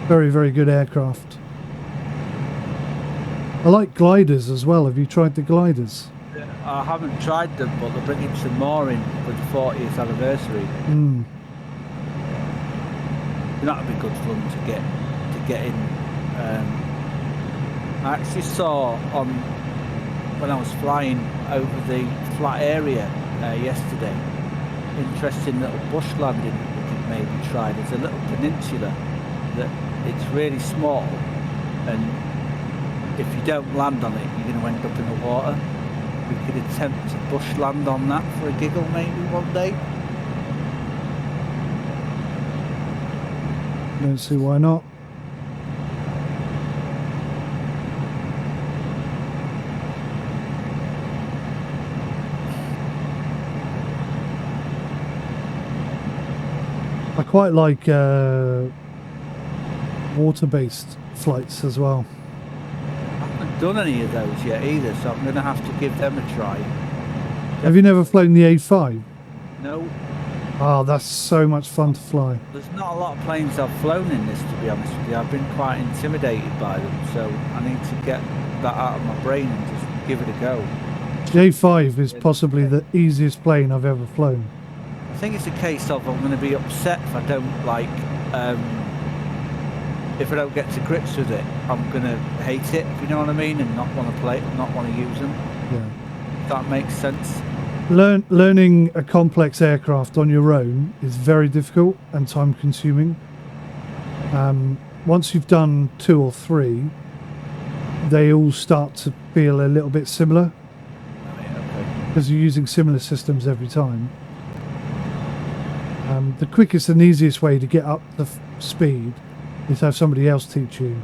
Very, very good aircraft. I like gliders as well. Have you tried the gliders? I haven't tried them, but they're bringing some more in for the 40th anniversary. Mm. That'd be good fun to get in. I actually saw when I was flying over the flat area yesterday, interesting little bush landing we could maybe try. There's a little peninsula that it's really small, and if you don't land on it, you're going to end up in the water. We could attempt to bush land on that for a giggle maybe one day. Don't see why not. I quite like water-based flights as well. I haven't done any of those yet either, so I'm going to have to give them a try. Have you never flown the A5? No. Oh, that's so much fun to fly. There's not a lot of planes I've flown in this, to be honest with you. I've been quite intimidated by them, so I need to get that out of my brain and just give it a go. The A5 is possibly the easiest plane I've ever flown. I think it's a case of I'm going to be upset if I don't if I don't get to grips with it. I'm going to hate it, if you know what I mean, and not want to play it, not want to use them. Yeah. If that makes sense. Learning a complex aircraft on your own is very difficult and time consuming. Once you've done 2 or 3, they all start to feel a little bit similar. Because you're using similar systems every time. The quickest and easiest way to get up the speed is to have somebody else teach you.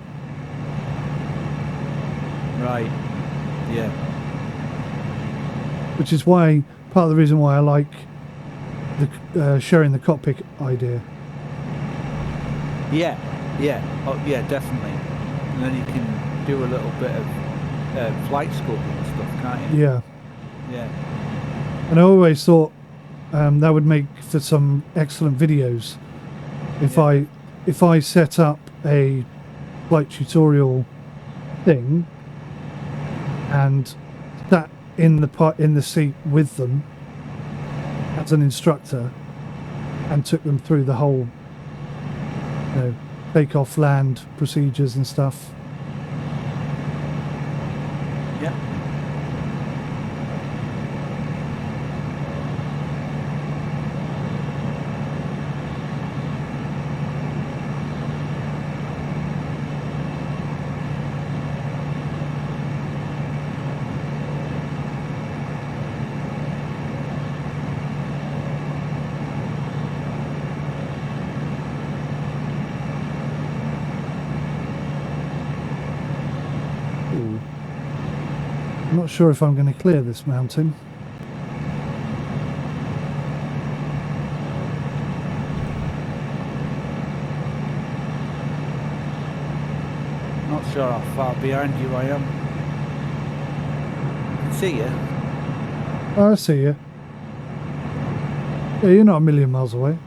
Right. Yeah. Which is why, part of the reason why I like the sharing the cockpit idea. Yeah. Oh, yeah, definitely. And then you can do a little bit of flight school and stuff, can't you? Yeah. Yeah. And I always thought that would make for some excellent videos. If I set up a flight tutorial thing and sat in the seat with them as an instructor and took them through the whole, take-off, land procedures and stuff. Yeah. I'm not sure if I'm going to clear this mountain. Not sure how far behind you I am. I can see you. Oh, I see you. Yeah, you're not a million miles away.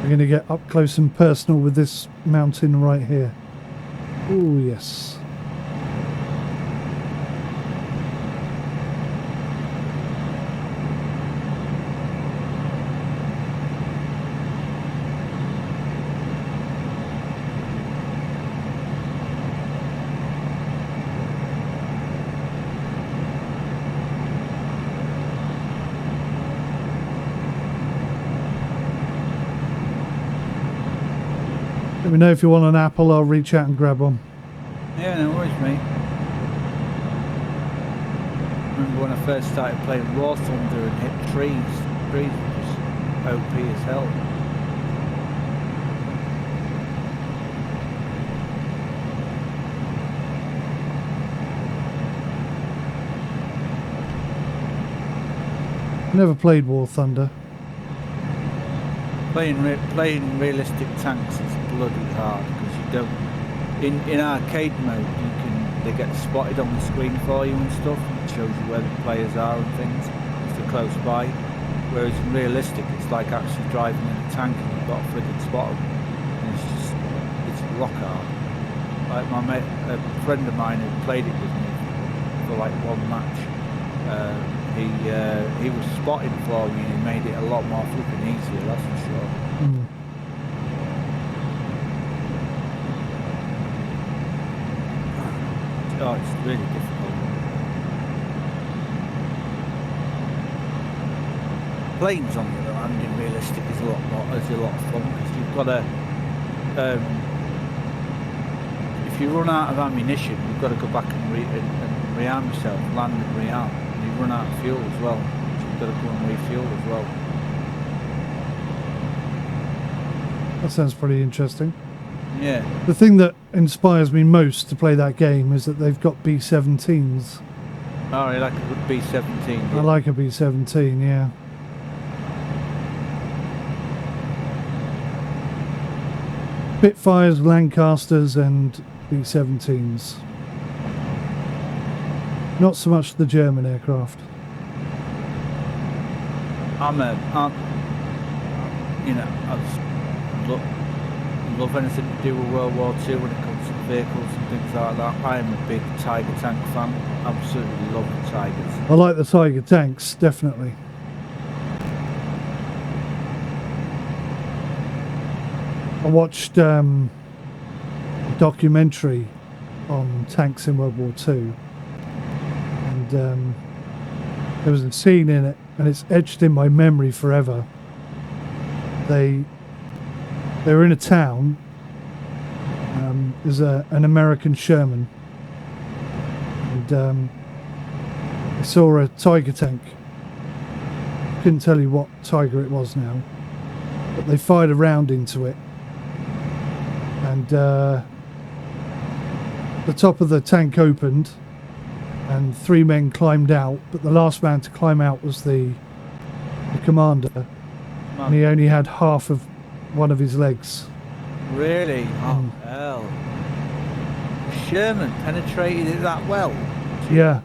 We're going to get up close and personal with this mountain right here. Oh, yes. me know if you want an apple. I'll reach out and grab one. Yeah, no worries, mate. Remember when I first started playing War Thunder and hit trees? Trees were just OP as hell. Never played War Thunder. Playing realistic tanks is bloody hard because you don't. In arcade mode, they get spotted on the screen for you and stuff. It shows you where the players are and things if they're close by. Whereas in realistic, it's like actually driving in a tank and you've got a friggin' spot 'em. And it's rock hard. Like a friend of mine who played it with me for like one match. He was spotted for me and he made it a lot more flipping easier, that's for sure. Oh, it's really difficult. Planes on the other hand in realistic is a lot of fun because you've got to if you run out of ammunition you've got to go back and rearm yourself, land and rearm. You run out of fuel as well, so you've got to go and refuel as well. That sounds pretty interesting. Yeah. The thing that inspires me most to play that game is that they've got B-17s. Oh, you like a good B-17? Yeah. I like a B-17, yeah. Spitfires, Lancasters and B-17s. Not so much the German aircraft. I love anything to do with World War II when it comes to vehicles and things like that. I am a big Tiger tank fan. Absolutely love the Tigers. I like the Tiger tanks, definitely. I watched a documentary on tanks in World War II. And there was a scene in it, and it's etched in my memory forever. They were in a town. There's an American Sherman, and I saw a Tiger tank. Couldn't tell you what Tiger it was now, but they fired a round into it, and the top of the tank opened. And 3 men climbed out, but the last man to climb out was the commander, and he only had half of one of his legs. Really? Oh hell! Sherman penetrated it that well? Yeah,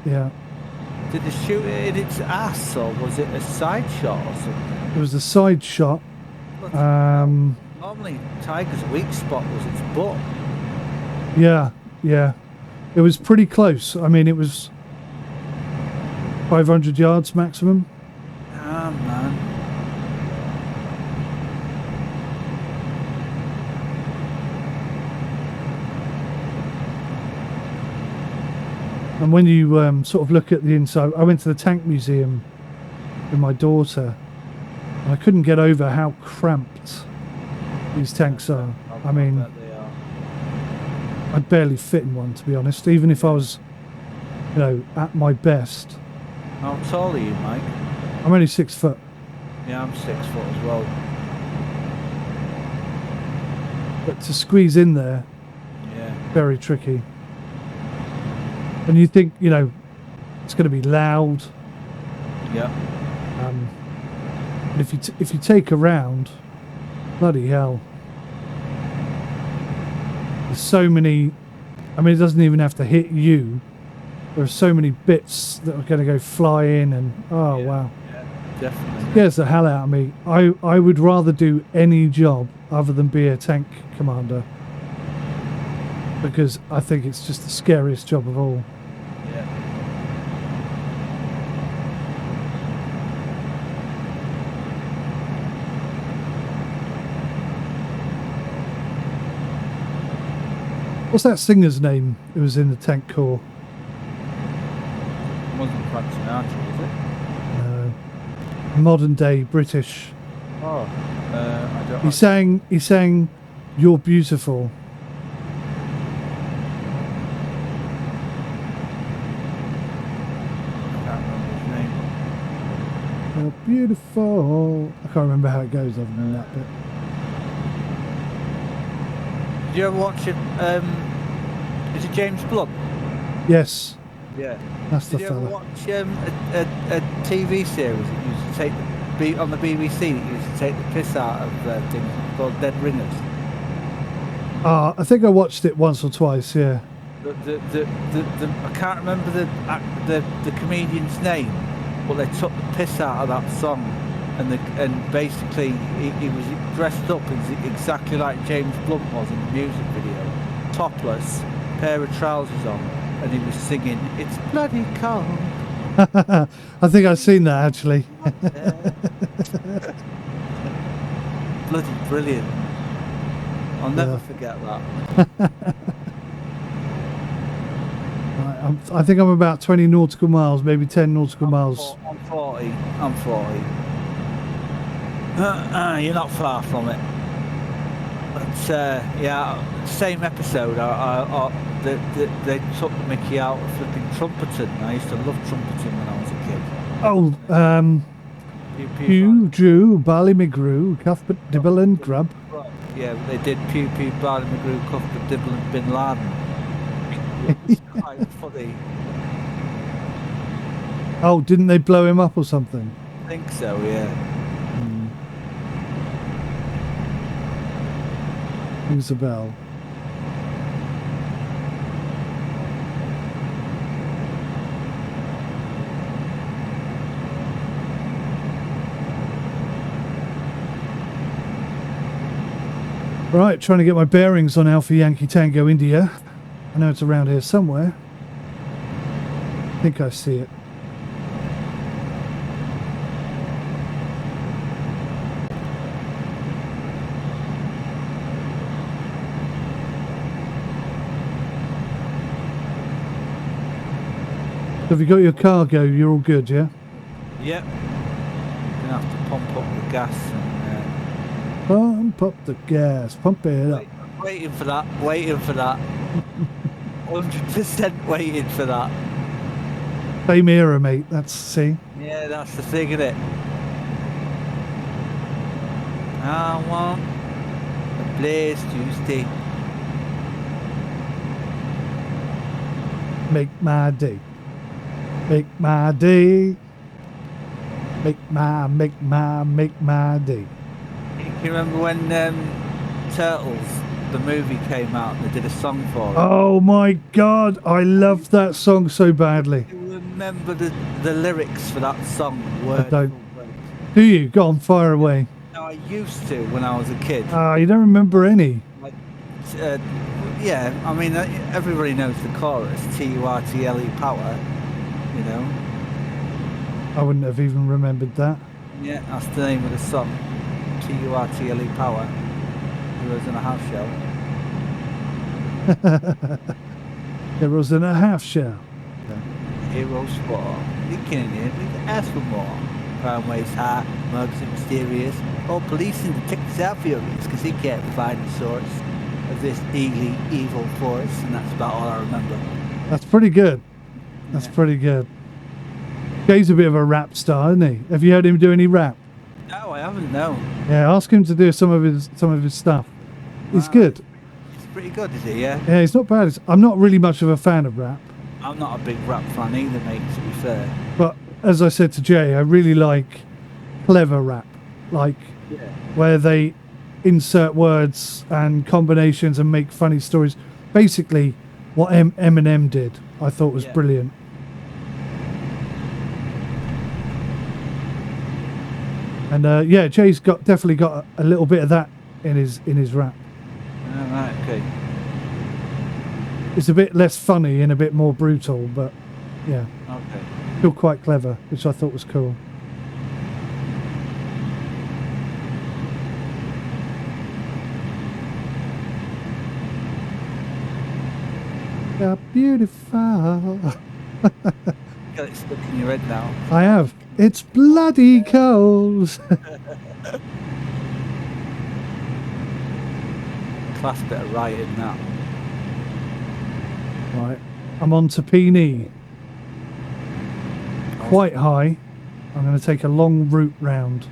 yeah. Did they shoot it in its ass, or was it a side shot or something? It was a side shot. Normally, Tiger's weak spot was its butt. Yeah, yeah. It was pretty close. I mean, it was 500 yards maximum. Ah, man. And when you sort of look at the inside, I went to the tank museum with my daughter, and I couldn't get over how cramped these tanks are. I mean, I'd barely fit in one, to be honest, even if I was, at my best. How tall are you, Mike? I'm only 6 foot. Yeah, I'm 6 foot as well. But to squeeze in there, yeah, very tricky. And you think, it's going to be loud. Yeah. And if you take a round, bloody hell. There's so many. I mean, it doesn't even have to hit you. There are so many bits that are going to go flying, and wow, Yeah, definitely. scares the hell out of me. I would rather do any job other than be a tank commander, because I think it's just the scariest job of all. Yeah. What's that singer's name who was in the tank corps? It wasn't Frank Sinatra, was it? Modern day British. Oh, I don't. He sang You're Beautiful. I can't remember his name. You're beautiful. I can't remember how it goes other than that bit. Did you ever watch it? Is it James Blunt? Yes, Yeah. that's the Did you ever fella. watch a TV series that used to take on the BBC that used to take the piss out of things called Dead Ringers? I think I watched it once or twice, yeah. I can't remember the comedian's name, but they took the piss out of that song, and basically he was dressed up exactly like James Blunt was in the music video, topless, pair of trousers on, and he was singing "It's Bloody Cold." I think I've seen that actually. Bloody brilliant. I'll never forget that. Right, I think I'm about 20 nautical miles, maybe 10 nautical miles. I'm 40. I'm 40. You're not far from it. But yeah, same episode. They took the mickey out of flipping trumpeting. I used to love trumpeting when I was a kid. Oh, 𝗬𝗫𝗬𝗁𝗍𝗫 𝗐𝗫𝗄𝗏 Yeah, they did 𝗬𝗫𝗁𝗍𝗫𝗁𝗍 bin Laden. It's quite funny. Oh, didn't they blow him up or something? I think so, yeah. Rings a bell. Right, trying to get my bearings on Alpha Yankee Tango India. I know it's around here somewhere. I think I see it. So have you got your cargo? You're all good, yeah? Yep. Gonna have to pump up the gas and Pump up the gas, pump it up. waiting for that, 100% waiting for that. Same era, mate. That's, see? Yeah, that's the thing, isn't it? I want a place to stay. Make my day. Make my day. Make my day. You remember when Turtles, the movie, came out and they did a song for it? Oh my god, I love that song so badly. Do you remember the lyrics for that song? Word don't. for word? Do you? Go on, fire away. No, I used to when I was a kid. You don't remember any? Like, yeah, I mean, everybody knows the chorus, 𝗬𝗏𝗍𝗍 power, you know. I wouldn't have even remembered that. Yeah, that's the name of the song, 𝗬𝗏𝗍𝗍 power. Heroes in a Half Shell. Heroes in a Half Shell. Heroes for leaking in here, we can ask for more. Crime waves high, mugs and mysterious. All police and detectives are furious because they can't find the source of this evil force, and that's about all I remember. That's pretty good. That's pretty good. Jay's a bit of a rap star, isn't he? Have you heard him do any rap? No, I haven't, no. Yeah, ask him to do some of his stuff. He's good. It's pretty good, is he, yeah? Yeah, he's not bad. I'm not really much of a fan of rap. I'm not a big rap fan either, mate, to be fair. But as I said to Jay, I really like clever rap. Like where they insert words and combinations and make funny stories. Basically, what Eminem did, I thought was brilliant. And yeah, Jay's definitely got a little bit of that in his rap. Oh, right, okay. It's a bit less funny and a bit more brutal, but yeah, Okay. still quite clever, which I thought was cool. You're beautiful. Got it stuck in your head now. I have. It's bloody cold. class bit of writing that. Right, I'm on Tapini. Quite high. I'm going to take a long route round.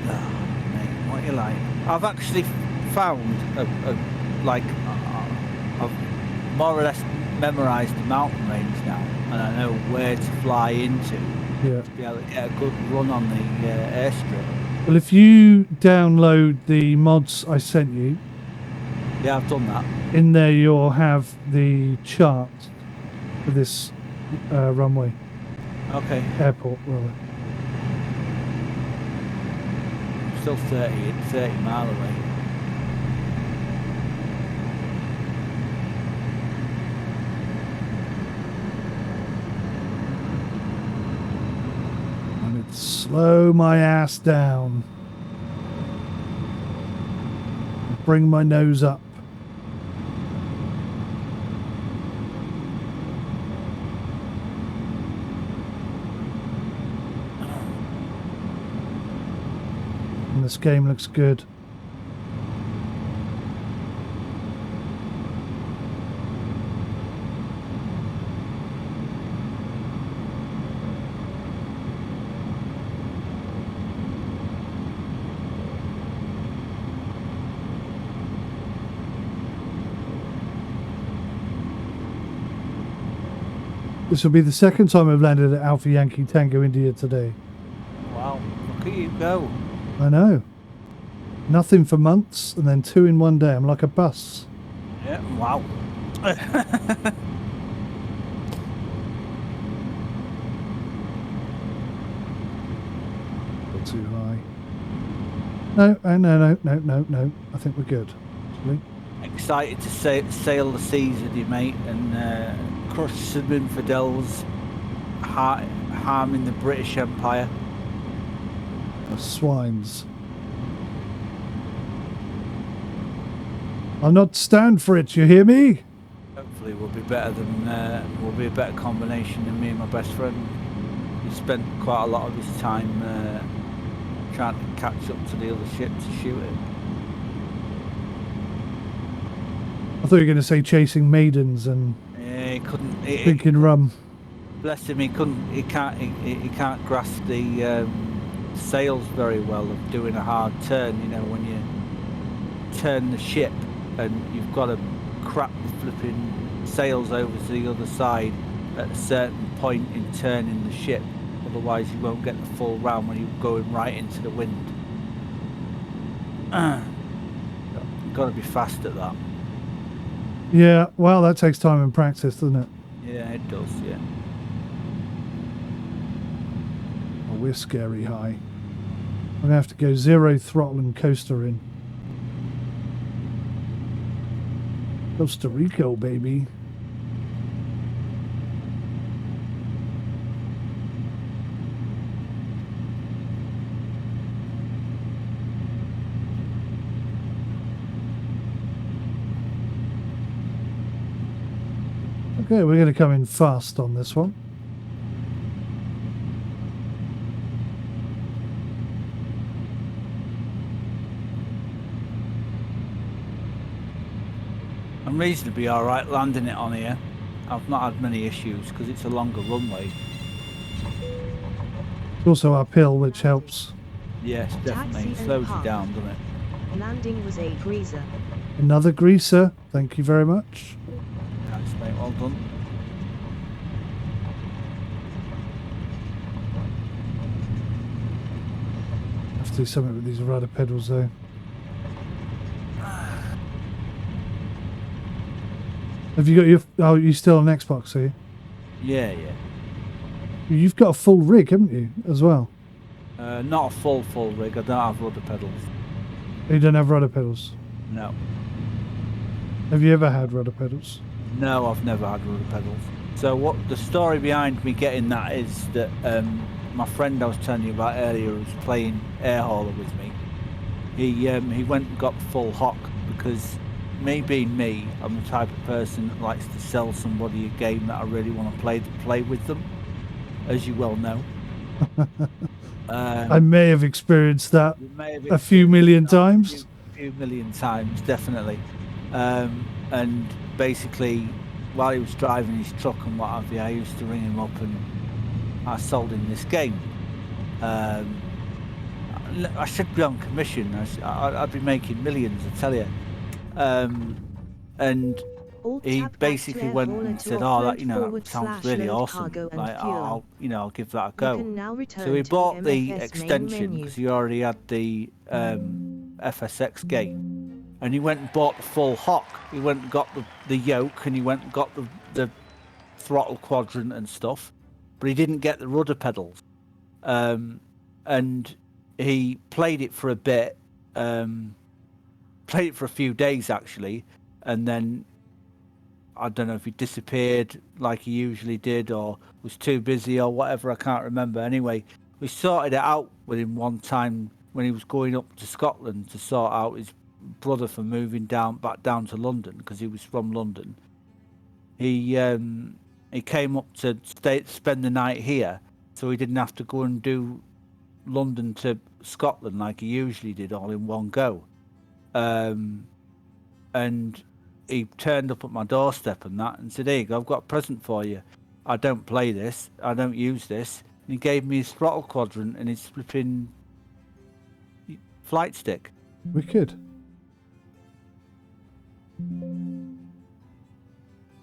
Oh, mate, what you like? I've actually found I've more or less memorised the mountain range now, and I know where to fly into to be able to get a good run on the airstrip. Well, if you download the mods I sent you, yeah, I've done that. In there you'll have the chart for this runway. Okay. Airport, rather. Still 30 mile away. And it's slow my ass down. Bring my nose up. And this game looks good. This will be the second time I've landed at Alpha Yankee Tango India today. Wow, look at you go. I know. Nothing for months, and then 2 in one day. I'm like a bus. Yeah, wow. Too high. No. I think we're good. Actually. Excited to sail the seas with you, mate, and crush some infidels harming the British Empire. The swines. I'll not stand for it, you hear me? Hopefully we'll be better than we'll be a better combination than me and my best friend. He spent quite a lot of his time trying to catch up to the other ship to shoot it. I thought you were going to say chasing maidens and he couldn't. drinking rum. Bless him, he couldn't. He can't grasp the sails very well of doing a hard turn. You know, when you turn the ship and you've got to crap the flipping sails over to the other side at a certain point in turning the ship. Otherwise, you won't get the full round when you're going right into the wind. You've got to be fast at that. Yeah, well, that takes time and practice, doesn't it? Yeah, it does, yeah. Oh, we're scary high. I'm going to have to go 0 throttle and coaster in. Costa Rica, baby. Okay, we're going to come in fast on this one. I'm reasonably alright landing it on here. I've not had many issues because it's a longer runway. It's also uphill, which helps. Yes, definitely. It slows you down, doesn't it? Landing was a greaser. Another greaser. Thank you very much. Thanks, mate. Well done. Have to do something with these rudder pedals, though. Have you got your... Oh, you still on Xbox, are you? Yeah. You've got a full rig, haven't you, as well? Not a full rig. I don't have rudder pedals. You don't have rudder pedals? No. Have you ever had rudder pedals? No, I've never had rudder pedals. So what the story behind me getting that is that my friend I was telling you about earlier who was playing air hauler with me. He went and got full hock because me being me, I'm the type of person that likes to sell somebody a game that I really want to play with them, as you well know. I may have experienced that a few million times. A few million times, definitely. And basically, while he was driving his truck and what have you, I used to ring him up and I sold him this game. I should be on commission. I'd be making millions, I tell you. And he basically went and said, "Oh, that that sounds really awesome. Like, I'll give that a go." So he bought the extension because he already had the FSX game, and he went and bought the full hock. He went and got the yoke, and he went and got the throttle quadrant and stuff, but he didn't get the rudder pedals. And he played it for a bit, played it for a few days actually, and then I don't know if he disappeared like he usually did or was too busy or whatever, I can't remember. Anyway, we sorted it out with him one time when he was going up to Scotland to sort out his brother for moving back down to London because he was from London. He came up to spend the night here, so he didn't have to go and do London to Scotland like he usually did all in one go. And he turned up at my doorstep and that and said, "Here you go, I've got a present for you. I don't play this, I don't use this." And he gave me his throttle quadrant and his flipping flight stick. Wicked.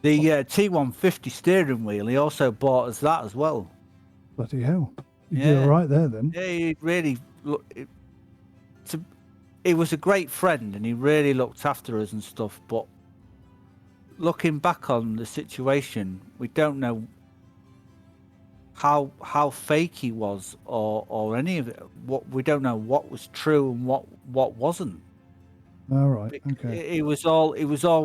The T150 steering wheel, he also bought us that as well. Bloody hell. You did all right there then. Yeah, he really he was a great friend and he really looked after us and stuff, but looking back on the situation, we don't know how fake he was or any of it. We don't know what was true and what wasn't. All right. Okay. It was all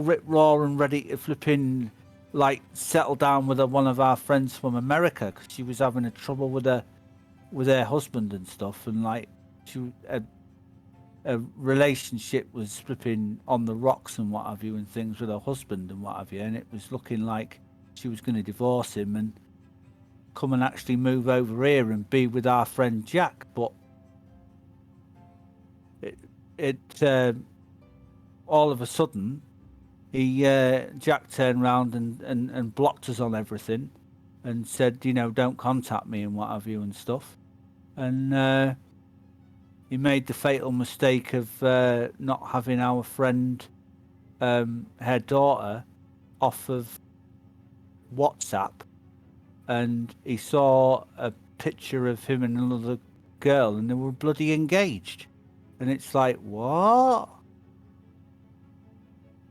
rip raw and ready to flipping like settle down with one of our friends from America because she was having a trouble with her husband and stuff, and like a relationship was flipping on the rocks and what have you and things with her husband and what have you, and it was looking like she was going to divorce him and come and actually move over here and be with our friend Jack. But it all of a sudden Jack turned around and blocked us on everything and said, don't contact me and what have you and stuff. And he made the fatal mistake of not having our friend, her daughter, off of WhatsApp, and he saw a picture of him and another girl, and they were bloody engaged. And it's like, what?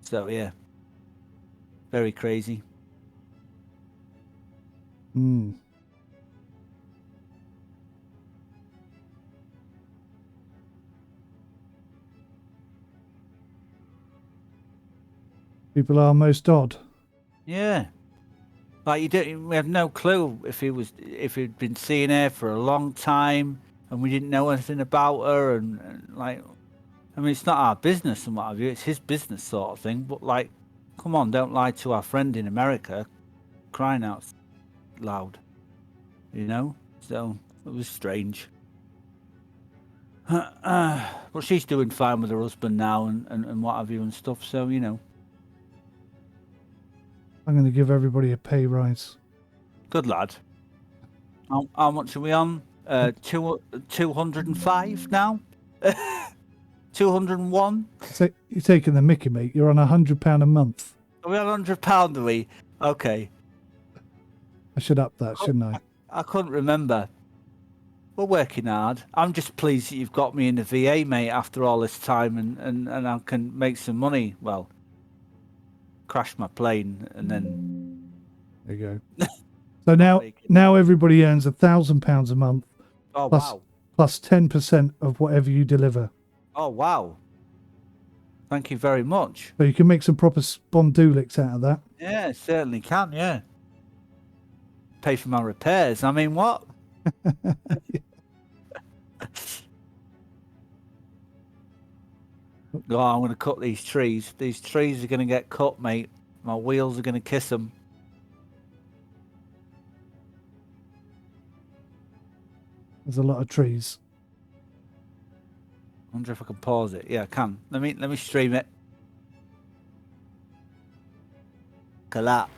So yeah, very crazy. People are most odd. Yeah. Like we have no clue if he'd been seeing her for a long time and we didn't know anything about her, and like, I mean, it's not our business and what have you, it's his business sort of thing, but like, come on, don't lie to our friend in America, crying out loud, so it was strange. But she's doing fine with her husband now and what have you and stuff, so I'm going to give everybody a pay rise. Good lad. How much are we on? 205 now? 201? So you're taking the mickey, mate. You're on £100 a month. Are we on £100, are we? Okay. I should up that, shouldn't I? I couldn't remember. We're working hard. I'm just pleased that you've got me in the VA, mate, after all this time, and I can make some money. Well, crash my plane and then... There you go. So now everybody earns £1,000 a month. Oh, wow. Plus 10% of whatever you deliver. Oh, wow. Thank you very much. So you can make some proper spondulics out of that. Yeah, certainly can, yeah. Pay for my repairs. I mean, what? Oh, I'm going to cut these trees. These trees are going to get cut, mate. My wheels are going to kiss them. There's a lot of trees. wonder if I can pause it. Yeah, I can. Let me stream it. Look at that.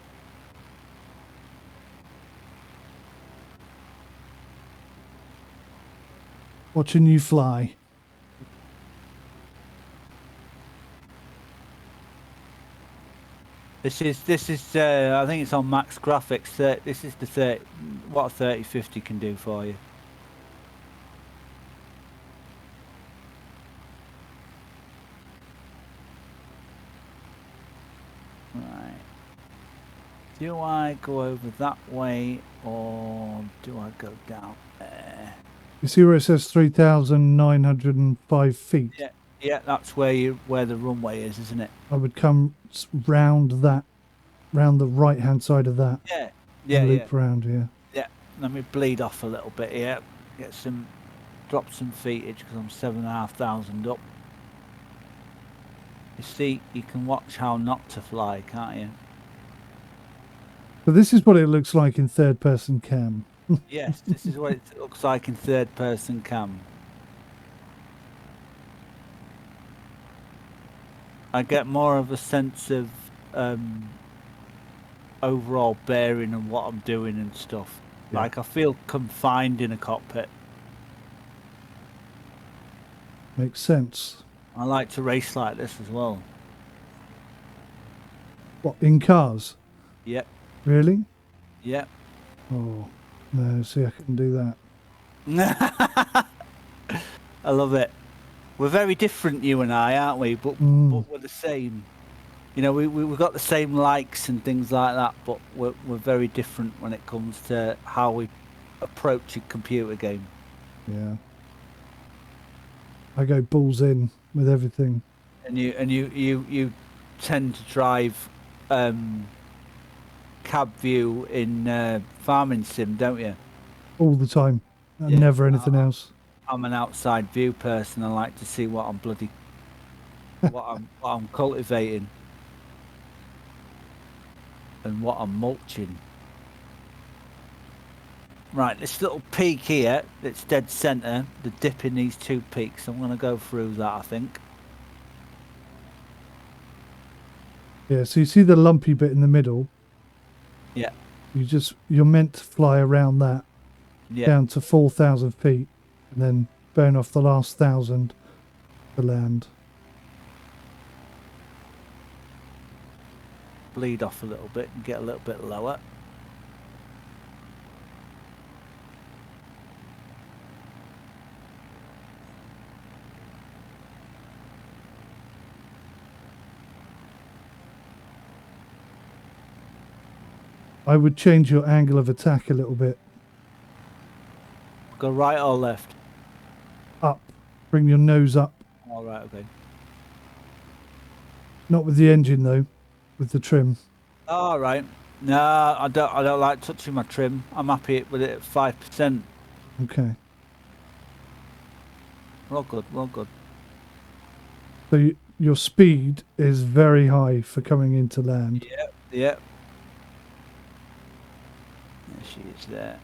Watching you fly. This is I think it's on max graphics. This is the 30, what a 3050 can do for you. Right. Do I go over that way or do I go down there? You see where it says 3,905 feet? Yeah, yeah, that's where the runway is, isn't it? I would come round the right hand side of that. Yeah, yeah, and yeah. loop round here. Yeah, let me bleed off a little bit here. Drop some feetage because I'm 7,500 up. You see, you can watch how not to fly, can't you? So this is what it looks like in third person cam. Yes, this is what it looks like in third person cam. I get more of a sense of overall bearing and what I'm doing and stuff. Yeah. Like I feel confined in a cockpit. Makes sense. I like to race like this as well. What, in cars? Yep, Really? yep. Oh, no, see, I couldn't do that. I love it. We're very different, you and I, aren't we? But we're the same. You know, we've got the same likes and things like that, but we're very different when it comes to how we approach a computer game. Yeah. I go balls in with everything. And you tend to drive cab view in farming sim, don't you? All the time. And Yeah. never anything else. I'm an outside view person. I like to see what I'm what I'm cultivating and what I'm mulching. Right, this little peak here that's dead centre, the dip in these two peaks. I'm going to go through that, I think. Yeah, so you see the lumpy bit in the middle? Yeah. You're meant to fly around that Yeah. down to 4,000 feet and then burn off the last 1,000 to land. Bleed off a little bit and get a little bit lower. I would change your angle of attack a little bit. Go right or left? Up. Bring your nose up. All right, okay. Not with the engine though, with the trim. All right. No, I don't like touching my trim. I'm happy with it at 5%. Okay. We're all good. We're all good. So your speed is very high for coming into land. Yep. Yep. There she is there.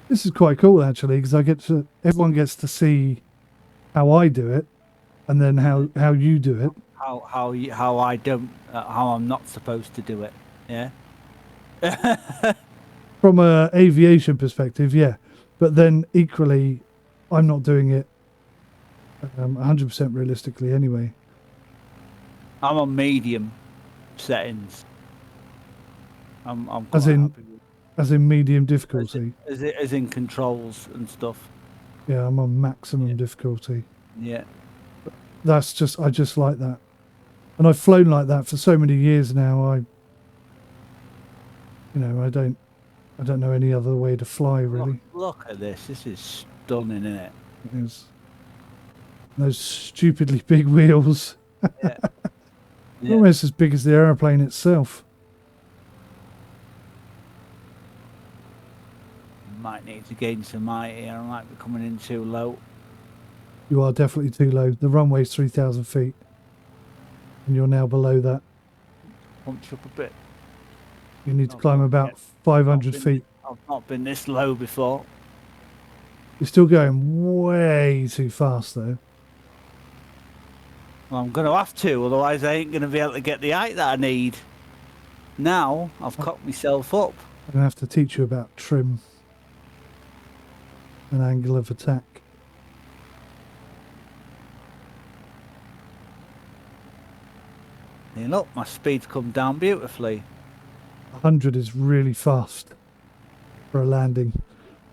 This is quite cool actually, because everyone gets to see how I do it, and then how you do it. How I don't how I'm not supposed to do it. Yeah. From a aviation perspective, yeah, but then equally, I'm not doing it 100% realistically anyway. I'm on medium settings. I'm quite As in- happy with As in medium difficulty. as in controls and stuff. Yeah, I'm on maximum difficulty. Yeah. I just like that. And I've flown like that for so many years now. I don't know any other way to fly really. Look at this. This is stunning, isn't it? There's those stupidly big wheels. Yeah. Yeah. Almost as big as the aeroplane itself. Might need to gain some height here. I might be coming in too low. You are definitely too low. The runway's 3,000 feet. And you're now below that. Punch up a bit. You need to I've climb not about yet- 500 not been- feet. I've not been this low before. You're still going way too fast, though. Well, I'm going to have to, otherwise I ain't going to be able to get the height that I need. Now I've cocked myself up. I'm going to have to teach you about trim and angle of attack. And look, my speed's come down beautifully. 100 is really fast for a landing.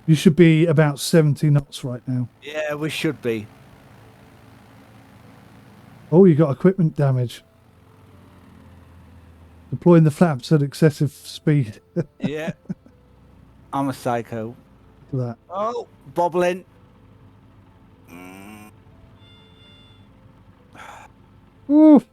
You should be about 70 knots right now. Yeah, we should be. Oh, you got equipment damage. Deploying the flaps at excessive speed. Yeah. I'm a psycho. Look at that. Oh, bobbling. Ooh.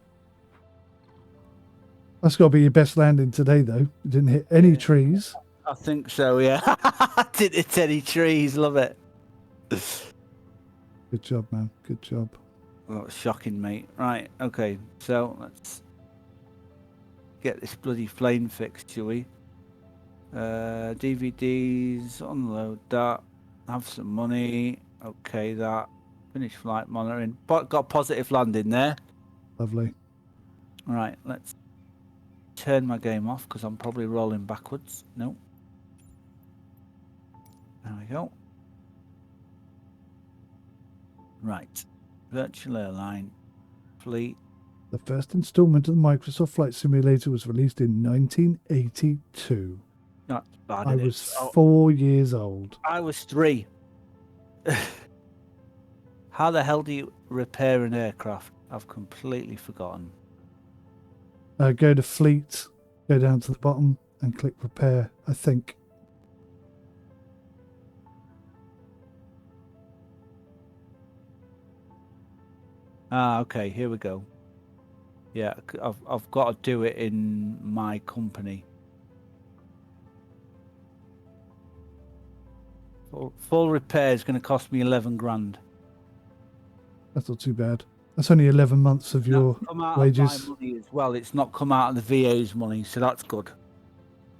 That's got to be your best landing today, though. You didn't hit any trees. I think so, yeah. I didn't hit any trees, love it. Good job, man. Good job. Oh, shocking, mate. Right, okay, so let's get this bloody plane fixed, shall we? DVDs, unload that, have some money, okay, that, finish flight monitoring, got positive landing there. Lovely. Right, let's turn my game off because I'm probably rolling backwards. No. There we go. Right, virtual airline, fleet. The first installment of the Microsoft Flight Simulator was released in 1982. Not bad. I was 4 years old. I was 3. How the hell do you repair an aircraft? I've completely forgotten. Go to Fleet, go down to the bottom and click Repair, I think. Ah, okay, here we go. Yeah, I've got to do it in my company. Full repair is going to cost me 11 grand. That's not too bad. That's only 11 months of your come out wages. of my money as well. It's not come out of the VA's money, so that's good.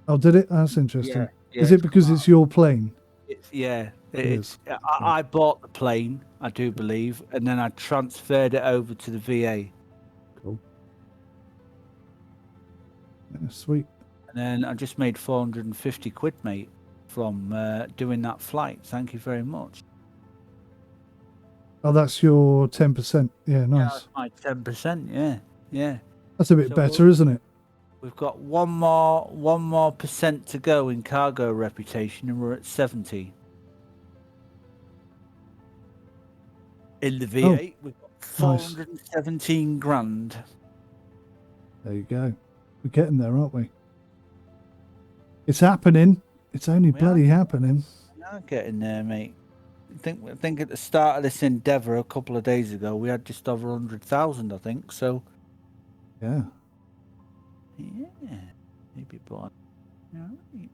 Oh, did it? That's interesting. Yeah, Is it because it's your plane? I bought the plane, I do believe, and then I transferred it over to the VA. Cool. Yeah, sweet. And then I just made 450 quid, mate, from doing that flight. Thank you very much. Oh, that's your 10%. Yeah, nice. Yeah, that's my 10%. Yeah. That's a bit better, isn't it? We've got one more percent to go in cargo reputation, and we're at 70. In the V8, we've got 417 grand. There you go. We're getting there, aren't we? It's happening. It's only bloody happening. We are getting there, mate. I think at the start of this endeavour a couple of days ago, we had just over 100,000, I think. So, yeah. yeah, maybe, but all right.